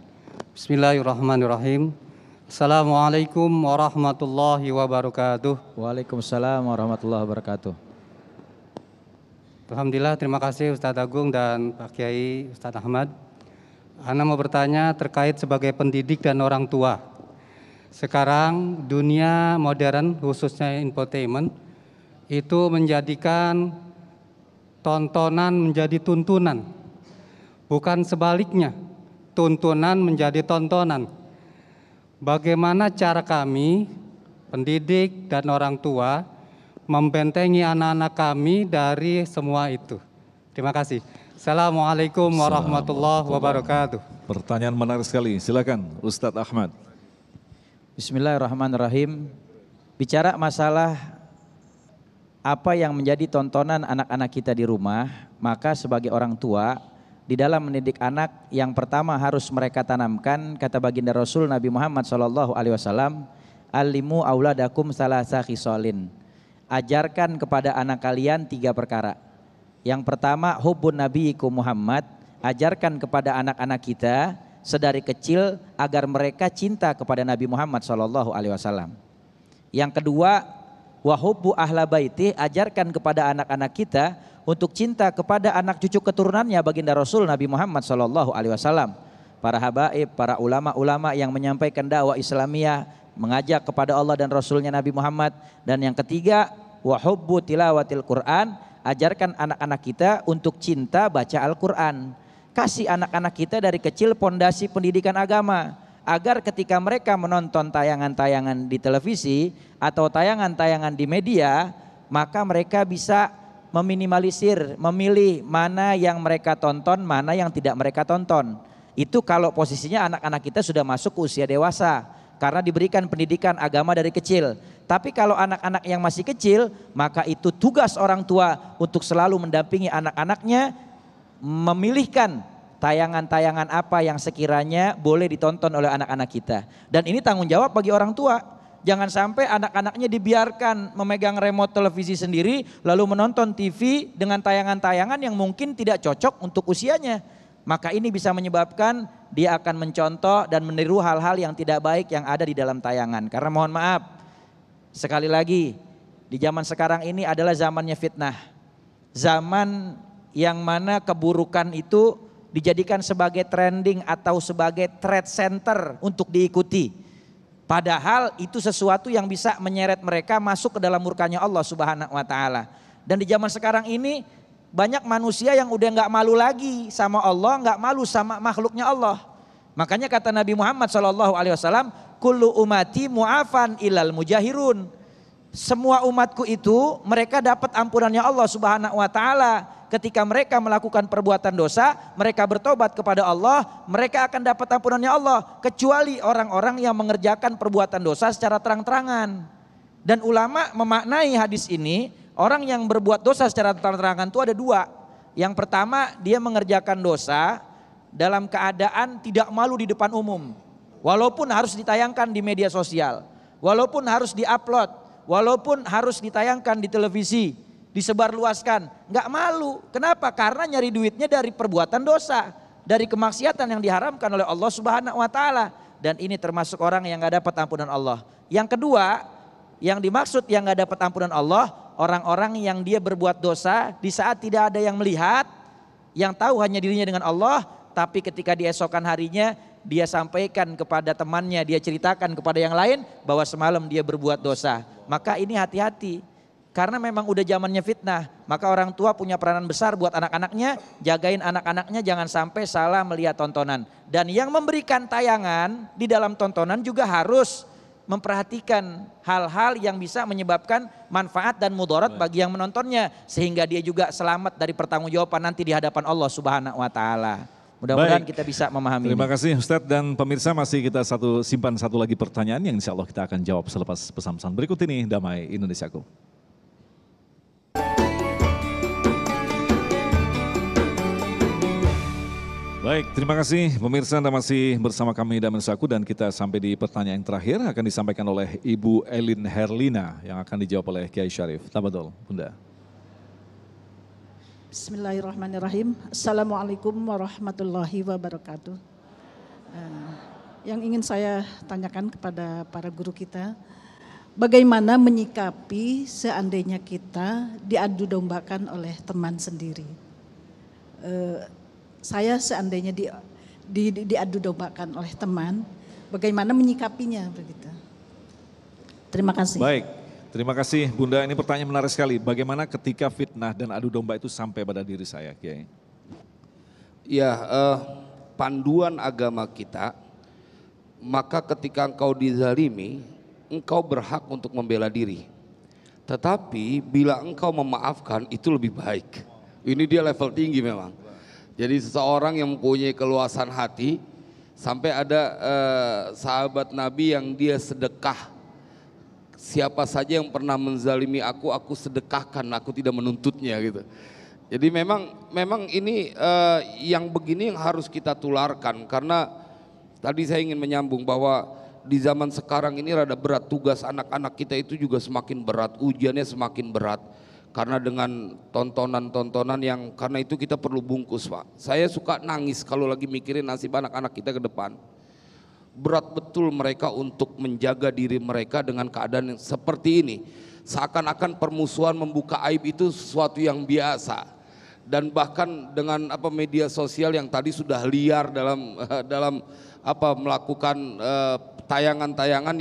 Bismillahirrahmanirrahim. Assalamualaikum warahmatullahi wabarakatuh. Waalaikumsalam warahmatullahi wabarakatuh. Alhamdulillah, terima kasih Ustadz Agung dan Pak Kiai Ustadz Ahmad. Ana mau bertanya terkait sebagai pendidik dan orang tua. Sekarang dunia modern khususnya infotainment itu menjadikan tontonan menjadi tuntunan. Bukan sebaliknya, tuntunan menjadi tontonan. Bagaimana cara kami, pendidik dan orang tua, membentengi anak-anak kami dari semua itu? Terima kasih. Assalamualaikum warahmatullahi wabarakatuh. Pertanyaan menarik sekali, silakan Ustadz Ahmad. Bismillahirrahmanirrahim. Bicara masalah apa yang menjadi tontonan anak-anak kita di rumah, maka sebagai orang tua, di dalam mendidik anak yang pertama harus mereka tanamkan kata baginda Rasul Nabi Muhammad SAW, alimu auladakum salasa khisalin. Ajarkan kepada anak kalian 3 perkara. Yang pertama hubbun nabiyikum Muhammad, ajarkan kepada anak-anak kita sedari kecil agar mereka cinta kepada Nabi Muhammad SAW. Yang kedua wa hubbu ahla baiti, ajarkan kepada anak-anak kita untuk cinta kepada anak cucu keturunannya baginda Rasul Nabi Muhammad SAW. Para habaib, para ulama-ulama yang menyampaikan dakwah Islamiyah, mengajak kepada Allah dan Rasulnya Nabi Muhammad. Dan yang ketiga, wa hubbu tilawatil Quran, ajarkan anak-anak kita untuk cinta baca Al-Quran. Kasih anak-anak kita dari kecil pondasi pendidikan agama, agar ketika mereka menonton tayangan-tayangan di televisi atau tayangan-tayangan di media, maka mereka bisa meminimalisir, memilih mana yang mereka tonton, mana yang tidak mereka tonton. Itu kalau posisinya anak-anak kita sudah masuk ke usia dewasa karena diberikan pendidikan agama dari kecil. Tapi kalau anak-anak yang masih kecil, maka itu tugas orang tua untuk selalu mendampingi anak-anaknya, memilihkan tayangan-tayangan apa yang sekiranya boleh ditonton oleh anak-anak kita. Dan ini tanggung jawab bagi orang tua. Jangan sampai anak-anaknya dibiarkan memegang remote televisi sendiri lalu menonton TV dengan tayangan-tayangan yang mungkin tidak cocok untuk usianya. Maka ini bisa menyebabkan dia akan mencontoh dan meniru hal-hal yang tidak baik yang ada di dalam tayangan. Karena mohon maaf, sekali lagi di zaman sekarang ini adalah zamannya fitnah. Zaman yang mana keburukan itu dijadikan sebagai trending atau sebagai trend center untuk diikuti. Padahal itu sesuatu yang bisa menyeret mereka masuk ke dalam murkanya Allah Subhanahu wa taala. Dan di zaman sekarang ini banyak manusia yang udah nggak malu lagi sama Allah, nggak malu sama makhluknya Allah. Makanya kata Nabi Muhammad SAW, kullu umati mu'afan ilal mujahirun. Semua umatku itu mereka dapat ampunannya Allah Subhanahu wa taala. Ketika mereka melakukan perbuatan dosa, mereka bertobat kepada Allah, mereka akan dapat ampunannya Allah. Kecuali orang-orang yang mengerjakan perbuatan dosa secara terang-terangan. Dan ulama memaknai hadis ini, orang yang berbuat dosa secara terang-terangan itu ada 2. Yang pertama, dia mengerjakan dosa dalam keadaan tidak malu di depan umum. Walaupun harus ditayangkan di media sosial, walaupun harus diupload, walaupun harus ditayangkan di televisi, disebarluaskan, nggak malu. Kenapa? Karena nyari duitnya dari perbuatan dosa, dari kemaksiatan yang diharamkan oleh Allah Subhanahu wa taala. Dan ini termasuk orang yang nggak dapat ampunan Allah. Yang kedua, yang dimaksud yang nggak dapat ampunan Allah, orang-orang yang dia berbuat dosa di saat tidak ada yang melihat, yang tahu hanya dirinya dengan Allah, tapi ketika di esokan harinya dia sampaikan kepada temannya, dia ceritakan kepada yang lain bahwa semalam dia berbuat dosa. Maka ini hati-hati. Karena memang udah zamannya fitnah, maka orang tua punya peranan besar buat anak-anaknya, jagain anak-anaknya jangan sampai salah melihat tontonan. Dan yang memberikan tayangan di dalam tontonan juga harus memperhatikan hal-hal yang bisa menyebabkan manfaat dan mudarat bagi yang menontonnya, sehingga dia juga selamat dari pertanggungjawaban nanti di hadapan Allah Subhanahu wa taala. Mudah-mudahan kita bisa memahami. Terima kasih Ustadz, dan pemirsa masih kita simpan satu lagi pertanyaan yang insya Allah kita akan jawab selepas pesan-pesan berikut ini. Damai Indonesiaku. Baik, terima kasih pemirsa, Anda masih bersama kami Damai Indonesiaku, dan kita sampai di pertanyaan yang terakhir akan disampaikan oleh Ibu Elin Herlina yang akan dijawab oleh Kiai Syarif. Tafadhol, Bunda. Bismillahirrahmanirrahim. Assalamualaikum warahmatullahi wabarakatuh. yang ingin saya tanyakan kepada para guru kita, bagaimana menyikapi seandainya kita diadu dombakan oleh teman sendiri? Saya seandainya diadu dombakan oleh teman, bagaimana menyikapinya begitu? Terima kasih. Baik, terima kasih Bunda. Ini pertanyaan menarik sekali. Bagaimana ketika fitnah dan adu domba itu sampai pada diri saya, Kiai? Ya, panduan agama kita, maka ketika engkau dizalimi, engkau berhak untuk membela diri. Tetapi bila engkau memaafkan, itu lebih baik. Ini dia level tinggi memang. Jadi seseorang yang mempunyai keluasan hati, sampai ada sahabat Nabi yang dia sedekah. Siapa saja yang pernah menzalimi aku sedekahkan, aku tidak menuntutnya gitu. Jadi memang ini yang begini yang harus kita tularkan, karena tadi saya ingin menyambung bahwa di zaman sekarang ini rada berat, tugas anak-anak kita itu juga semakin berat, ujiannya semakin berat. Karena dengan tontonan-tontonan yang, karena itu kita perlu bungkus Pak. Saya suka nangis kalau lagi mikirin nasib anak-anak kita ke depan. Berat betul mereka untuk menjaga diri mereka dengan keadaan yang seperti ini. Seakan-akan permusuhan membuka aib itu sesuatu yang biasa. Dan bahkan dengan media sosial yang tadi sudah liar dalam melakukan tayangan-tayangan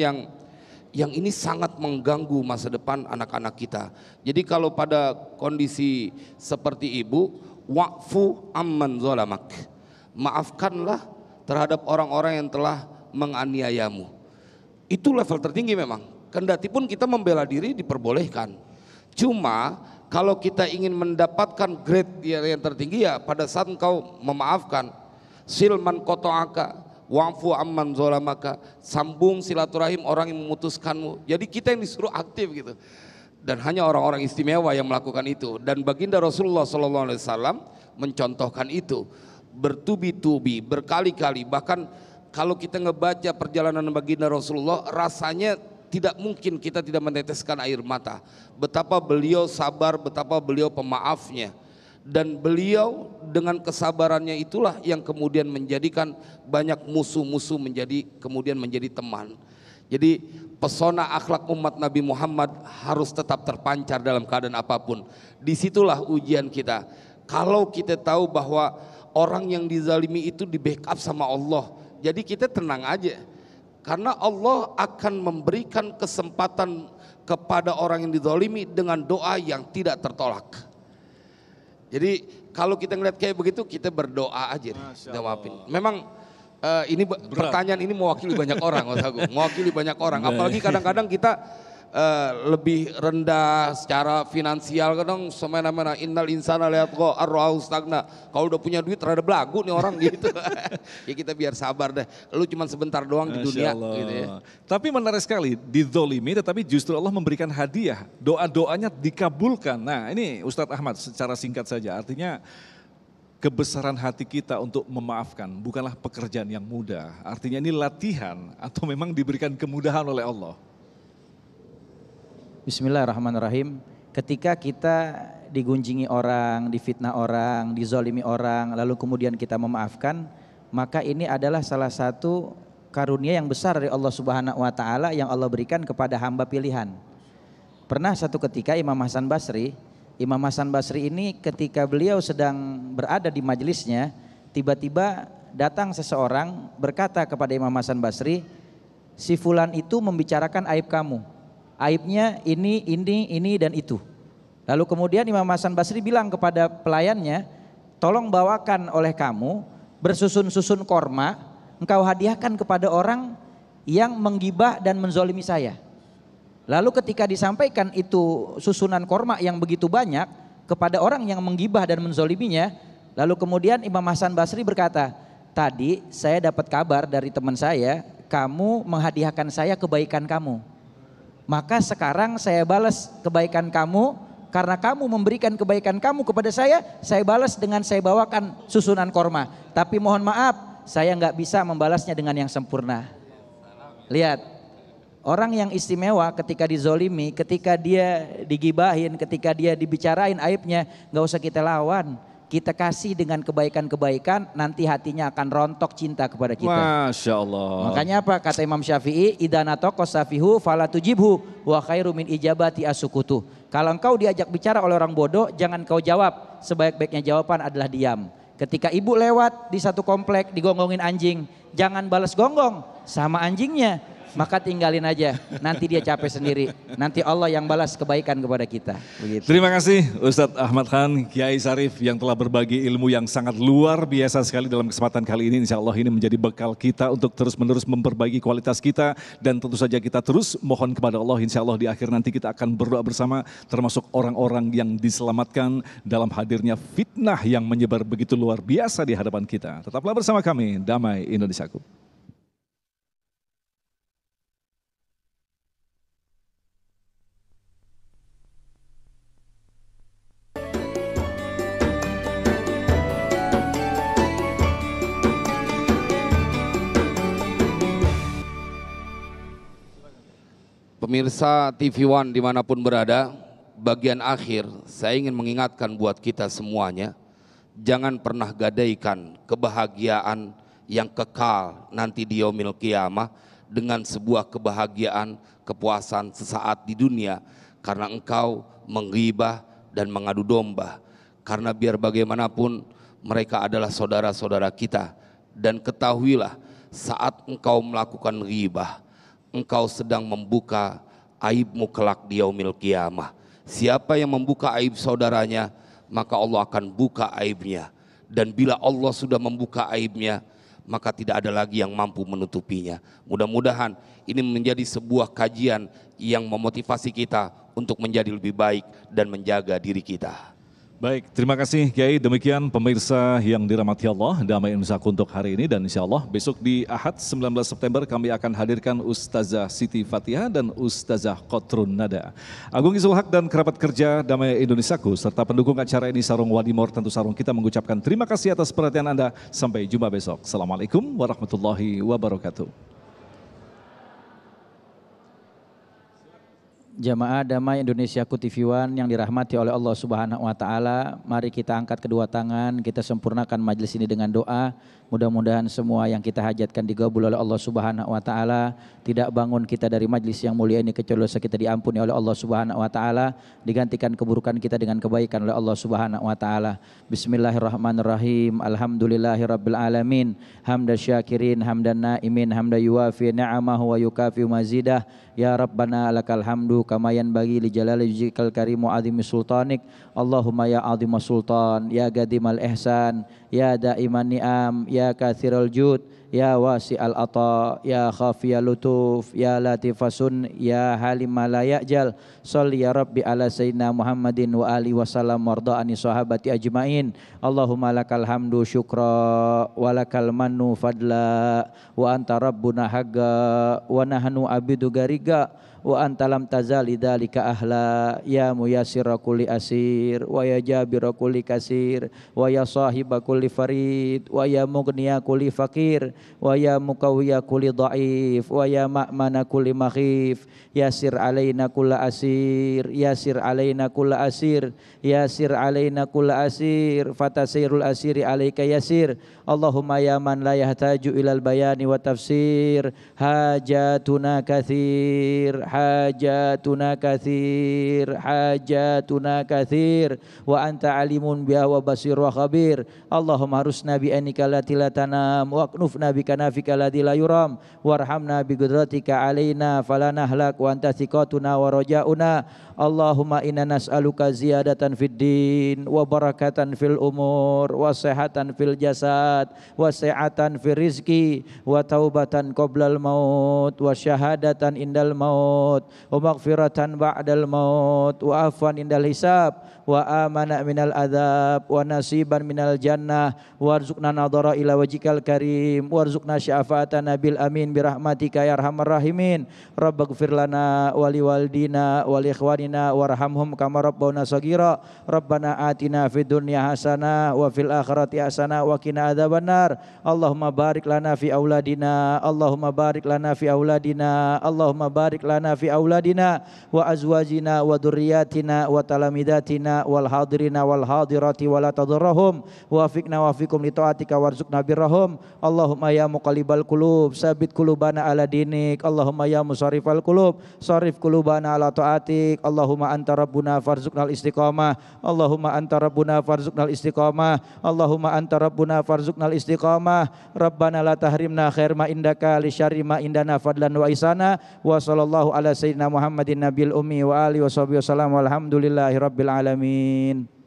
yang ini sangat mengganggu masa depan anak-anak kita. Jadi kalau pada kondisi seperti ibu, wa'fu amman zalamak, maafkanlah terhadap orang-orang yang telah menganiayamu. Itu level tertinggi memang. Kendati pun kita membela diri diperbolehkan. Cuma kalau kita ingin mendapatkan grade yang tertinggi, ya pada saat engkau memaafkan, silman koto'aka wa'fu amman zolamaka, sambung silaturahim orang yang memutuskanmu. Jadi kita yang disuruh aktif gitu. Dan hanya orang-orang istimewa yang melakukan itu. Dan baginda Rasulullah SAW mencontohkan itu bertubi-tubi, berkali-kali. Bahkan kalau kita ngebaca perjalanan baginda Rasulullah, rasanya tidak mungkin kita tidak meneteskan air mata. Betapa beliau sabar, betapa beliau pemaafnya. Dan beliau dengan kesabarannya itulah yang kemudian menjadikan banyak musuh-musuh kemudian menjadi teman. Jadi pesona akhlak umat Nabi Muhammad harus tetap terpancar dalam keadaan apapun. Disitulah ujian kita. Kalau kita tahu bahwa orang yang dizalimi itu di backup sama Allah, jadi kita tenang aja. Karena Allah akan memberikan kesempatan kepada orang yang dizalimi dengan doa yang tidak tertolak. Jadi kalau kita ngeliat kayak begitu, kita berdoa aja, jawabin. Memang ini pertanyaan ini mewakili banyak orang, Mas Agung, mewakili banyak orang. Apalagi kadang-kadang kita lebih rendah secara finansial, kadang semena-mena innal insana liatqa arra'ahu stagna. Kalau udah punya duit rada belagu nih orang gitu. Ya kita biar sabar deh. Lu cuma sebentar doang di dunia gitu ya. Tapi menarik sekali, dizolimi tetapi justru Allah memberikan hadiah. Doa-doanya dikabulkan. Nah, ini Ustadz Ahmad secara singkat saja, artinya kebesaran hati kita untuk memaafkan bukanlah pekerjaan yang mudah. Artinya ini latihan atau memang diberikan kemudahan oleh Allah. Bismillahirrahmanirrahim. Ketika kita digunjingi orang, difitnah orang, dizolimi orang, lalu kemudian kita memaafkan, maka ini adalah salah satu karunia yang besar dari Allah Subhanahu wa Ta'ala yang Allah berikan kepada hamba pilihan. Pernah satu ketika Imam Hasan Basri ini ketika beliau sedang berada di majelisnya, tiba-tiba datang seseorang berkata kepada Imam Hasan Basri, si fulan itu membicarakan aib kamu. Aibnya ini dan itu. Lalu kemudian Imam Hasan Basri bilang kepada pelayannya, tolong bawakan oleh kamu bersusun-susun korma, engkau hadiahkan kepada orang yang menggibah dan menzolimi saya. Lalu ketika disampaikan itu susunan korma yang begitu banyak kepada orang yang menggibah dan menzoliminya, lalu kemudian Imam Hasan Basri berkata, tadi saya dapat kabar dari teman saya, kamu menghadiahkan saya kebaikan kamu. Maka sekarang saya balas kebaikan kamu, karena kamu memberikan kebaikan kamu kepada saya balas dengan saya bawakan susunan korma. Tapi mohon maaf, saya nggak bisa membalasnya dengan yang sempurna. Lihat, orang yang istimewa ketika dizolimi, ketika dia digibahin, ketika dia dibicarain aibnya, nggak usah kita lawan. kita kasih dengan kebaikan-kebaikan, nanti hatinya akan rontok cinta kepada kita. Masya Allah. Makanya apa kata Imam Syafi'i, idana toko safihu fala tujibhu wa khairu min ijabati asukutu. Kalau engkau diajak bicara oleh orang bodoh, jangan kau jawab. Sebaik-baiknya jawaban adalah diam. Ketika ibu lewat di satu komplek digonggongin anjing, jangan balas gonggong sama anjingnya, maka tinggalin aja. Nanti dia capek sendiri. Nanti Allah yang balas kebaikan kepada kita. Begitu. Terima kasih Ustadz Ahmad Khan, Kiai Sarif yang telah berbagi ilmu yang sangat luar biasa sekali dalam kesempatan kali ini. Insya Allah ini menjadi bekal kita untuk terus-menerus memperbaiki kualitas kita. Dan tentu saja kita terus mohon kepada Allah. Insya Allah di akhir nanti kita akan berdoa bersama, termasuk orang-orang yang diselamatkan dalam hadirnya fitnah yang menyebar begitu luar biasa di hadapan kita. Tetaplah bersama kami, Damai Indonesiaku. Pemirsa TV One dimanapun berada, bagian akhir saya ingin mengingatkan buat kita semuanya, jangan pernah gadaikan kebahagiaan yang kekal nanti di yaumil qiyamah dengan sebuah kebahagiaan, kepuasan sesaat di dunia karena engkau menghibah dan mengadu domba. Karena biar bagaimanapun mereka adalah saudara-saudara kita, dan ketahuilah saat engkau melakukan ghibah, engkau sedang membuka aibmu kelak di yaumil qiyamah. Siapa yang membuka aib saudaranya, maka Allah akan buka aibnya. Dan bila Allah sudah membuka aibnya, maka tidak ada lagi yang mampu menutupinya. Mudah-mudahan ini menjadi sebuah kajian yang memotivasi kita untuk menjadi lebih baik dan menjaga diri kita. Baik, terima kasih Kiai. Demikian pemirsa yang dirahmati Allah, Damai Indonesiaku untuk hari ini, dan insya Allah besok di Ahad 19 September kami akan hadirkan Ustazah Siti Fatihah dan Ustazah Qotrun Nada. Agung Izul Haq dan kerabat kerja Damai Indonesiaku serta pendukung acara ini Sarung Wadimor, tentu Sarung kita mengucapkan terima kasih atas perhatian Anda. Sampai jumpa besok. Assalamualaikum warahmatullahi wabarakatuh. Jamaah Damai Indonesiaku TV One yang dirahmati oleh Allah Subhanahu wa taala, mari kita angkat kedua tangan, kita sempurnakan majelis ini dengan doa. Mudah-mudahan semua yang kita hajatkan digabul oleh Allah Subhanahu wa taala. Tidak bangun kita dari majelis yang mulia ini kecuali dosa kita diampuni oleh Allah Subhanahu wa taala, digantikan keburukan kita dengan kebaikan oleh Allah Subhanahu wa taala. Bismillahirrahmanirrahim. Alhamdulillahirabbil alamin. Hamdan syakirin, hamdan naimin, hamdan yuwafi ni'amahu wa yukafi mazidah. Ya Rabbana lakal hamdu kama yanbaghi li jalali wajhikal karim wa azimi sultanik. Allahumma ya azim sultan, ya gadimal ihsan, ya daiman ni'am, ya katsiral jud, ya wasi'al ata, ya khafiyal lutuf, ya latifasun, ya halimma la ya'jal. Shalli ya Rabbi ala sayyidina Muhammadin wa alihi wasallam warda'ani sahabati ajmain. Allahumma lakal hamdu syukra wa lakal mannu fadla wa anta rabbuna haqqa wa nahnu abidu gariga wa anta lam tazali dzalika ahla. Ya muyassira kulli asir wa ya jabira kulli kasir wa ya sahiba kulli farid wa ya mughniya kulli fakir wa ya mukawwiya kulli dhaif wa ya ma'mana kulli makhif. Yasir alaina kulla asir, yasir alaina kulla asir, yasir alaina kulla asir, fatasirul asiri alaika yasir. Allahumma ya man la yahtaju ilal bayani wa tafsir, hajatuna kathir, hajatuna kathir, hajatuna kathir, wa anta alimun biha wa basir wa khabir. Allahumma harusna bi anika lati la tanam, wa aknufna bi kanafika lati la yuram, warhamna bi qudratika alaina falanahlak wa anta thiqatuna wa rajauna. Allahumma inna nas'aluka ziyadatan fid din wa barakatan fil umur wa sihatan fil jasad wa sihatan fil rizki wa taubatan qoblal maut wa syahadatan indal maut wa maghfiratan ba'dal maut wa afwan indal hisab wa amana minal adab wa nasiban minal jannah warzuqna nadhara ila wajhikal karim wa warzuqna syafa'ata nabil amin birahmatika ya arhamar rahimin. Rabbaghfir lana wa liwalidina wa li ikhwanina warhamhum kama rabbana shaghira. Rabbana atina fid dunya hasanah wa fil akhirati hasanah wa qina adzabannar. Allahumma barik lana fi auladina, Allahumma barik lana fi auladina, Allahumma barik lana fi auladina wa azwajina wa dzurriyyatina wa talamidatina wal hadirina wal hadirati wa la tadarrahum wa fiqna wa fikum li taatika warzuqna birrahum. Allahumma ya muqallibal qulub sabit qulubana ala dinik. Allahumma ya musarrifal qulub sarif qulubana ala taatik. Allahumma anta rabbuna farzuqnal istiqamah. Allahumma anta rabbuna farzuqnal istiqamah. Allahumma anta rabbuna farzuqnal istiqamah. Rabbana la tahrimna khair ma indaka li syarri ma indana fadlan wa isana. Wa sallallahu ala sayyidina Muhammadin nabil ummi wa alihi wa sahbihi wasallam walhamdulillahi rabbil alamin.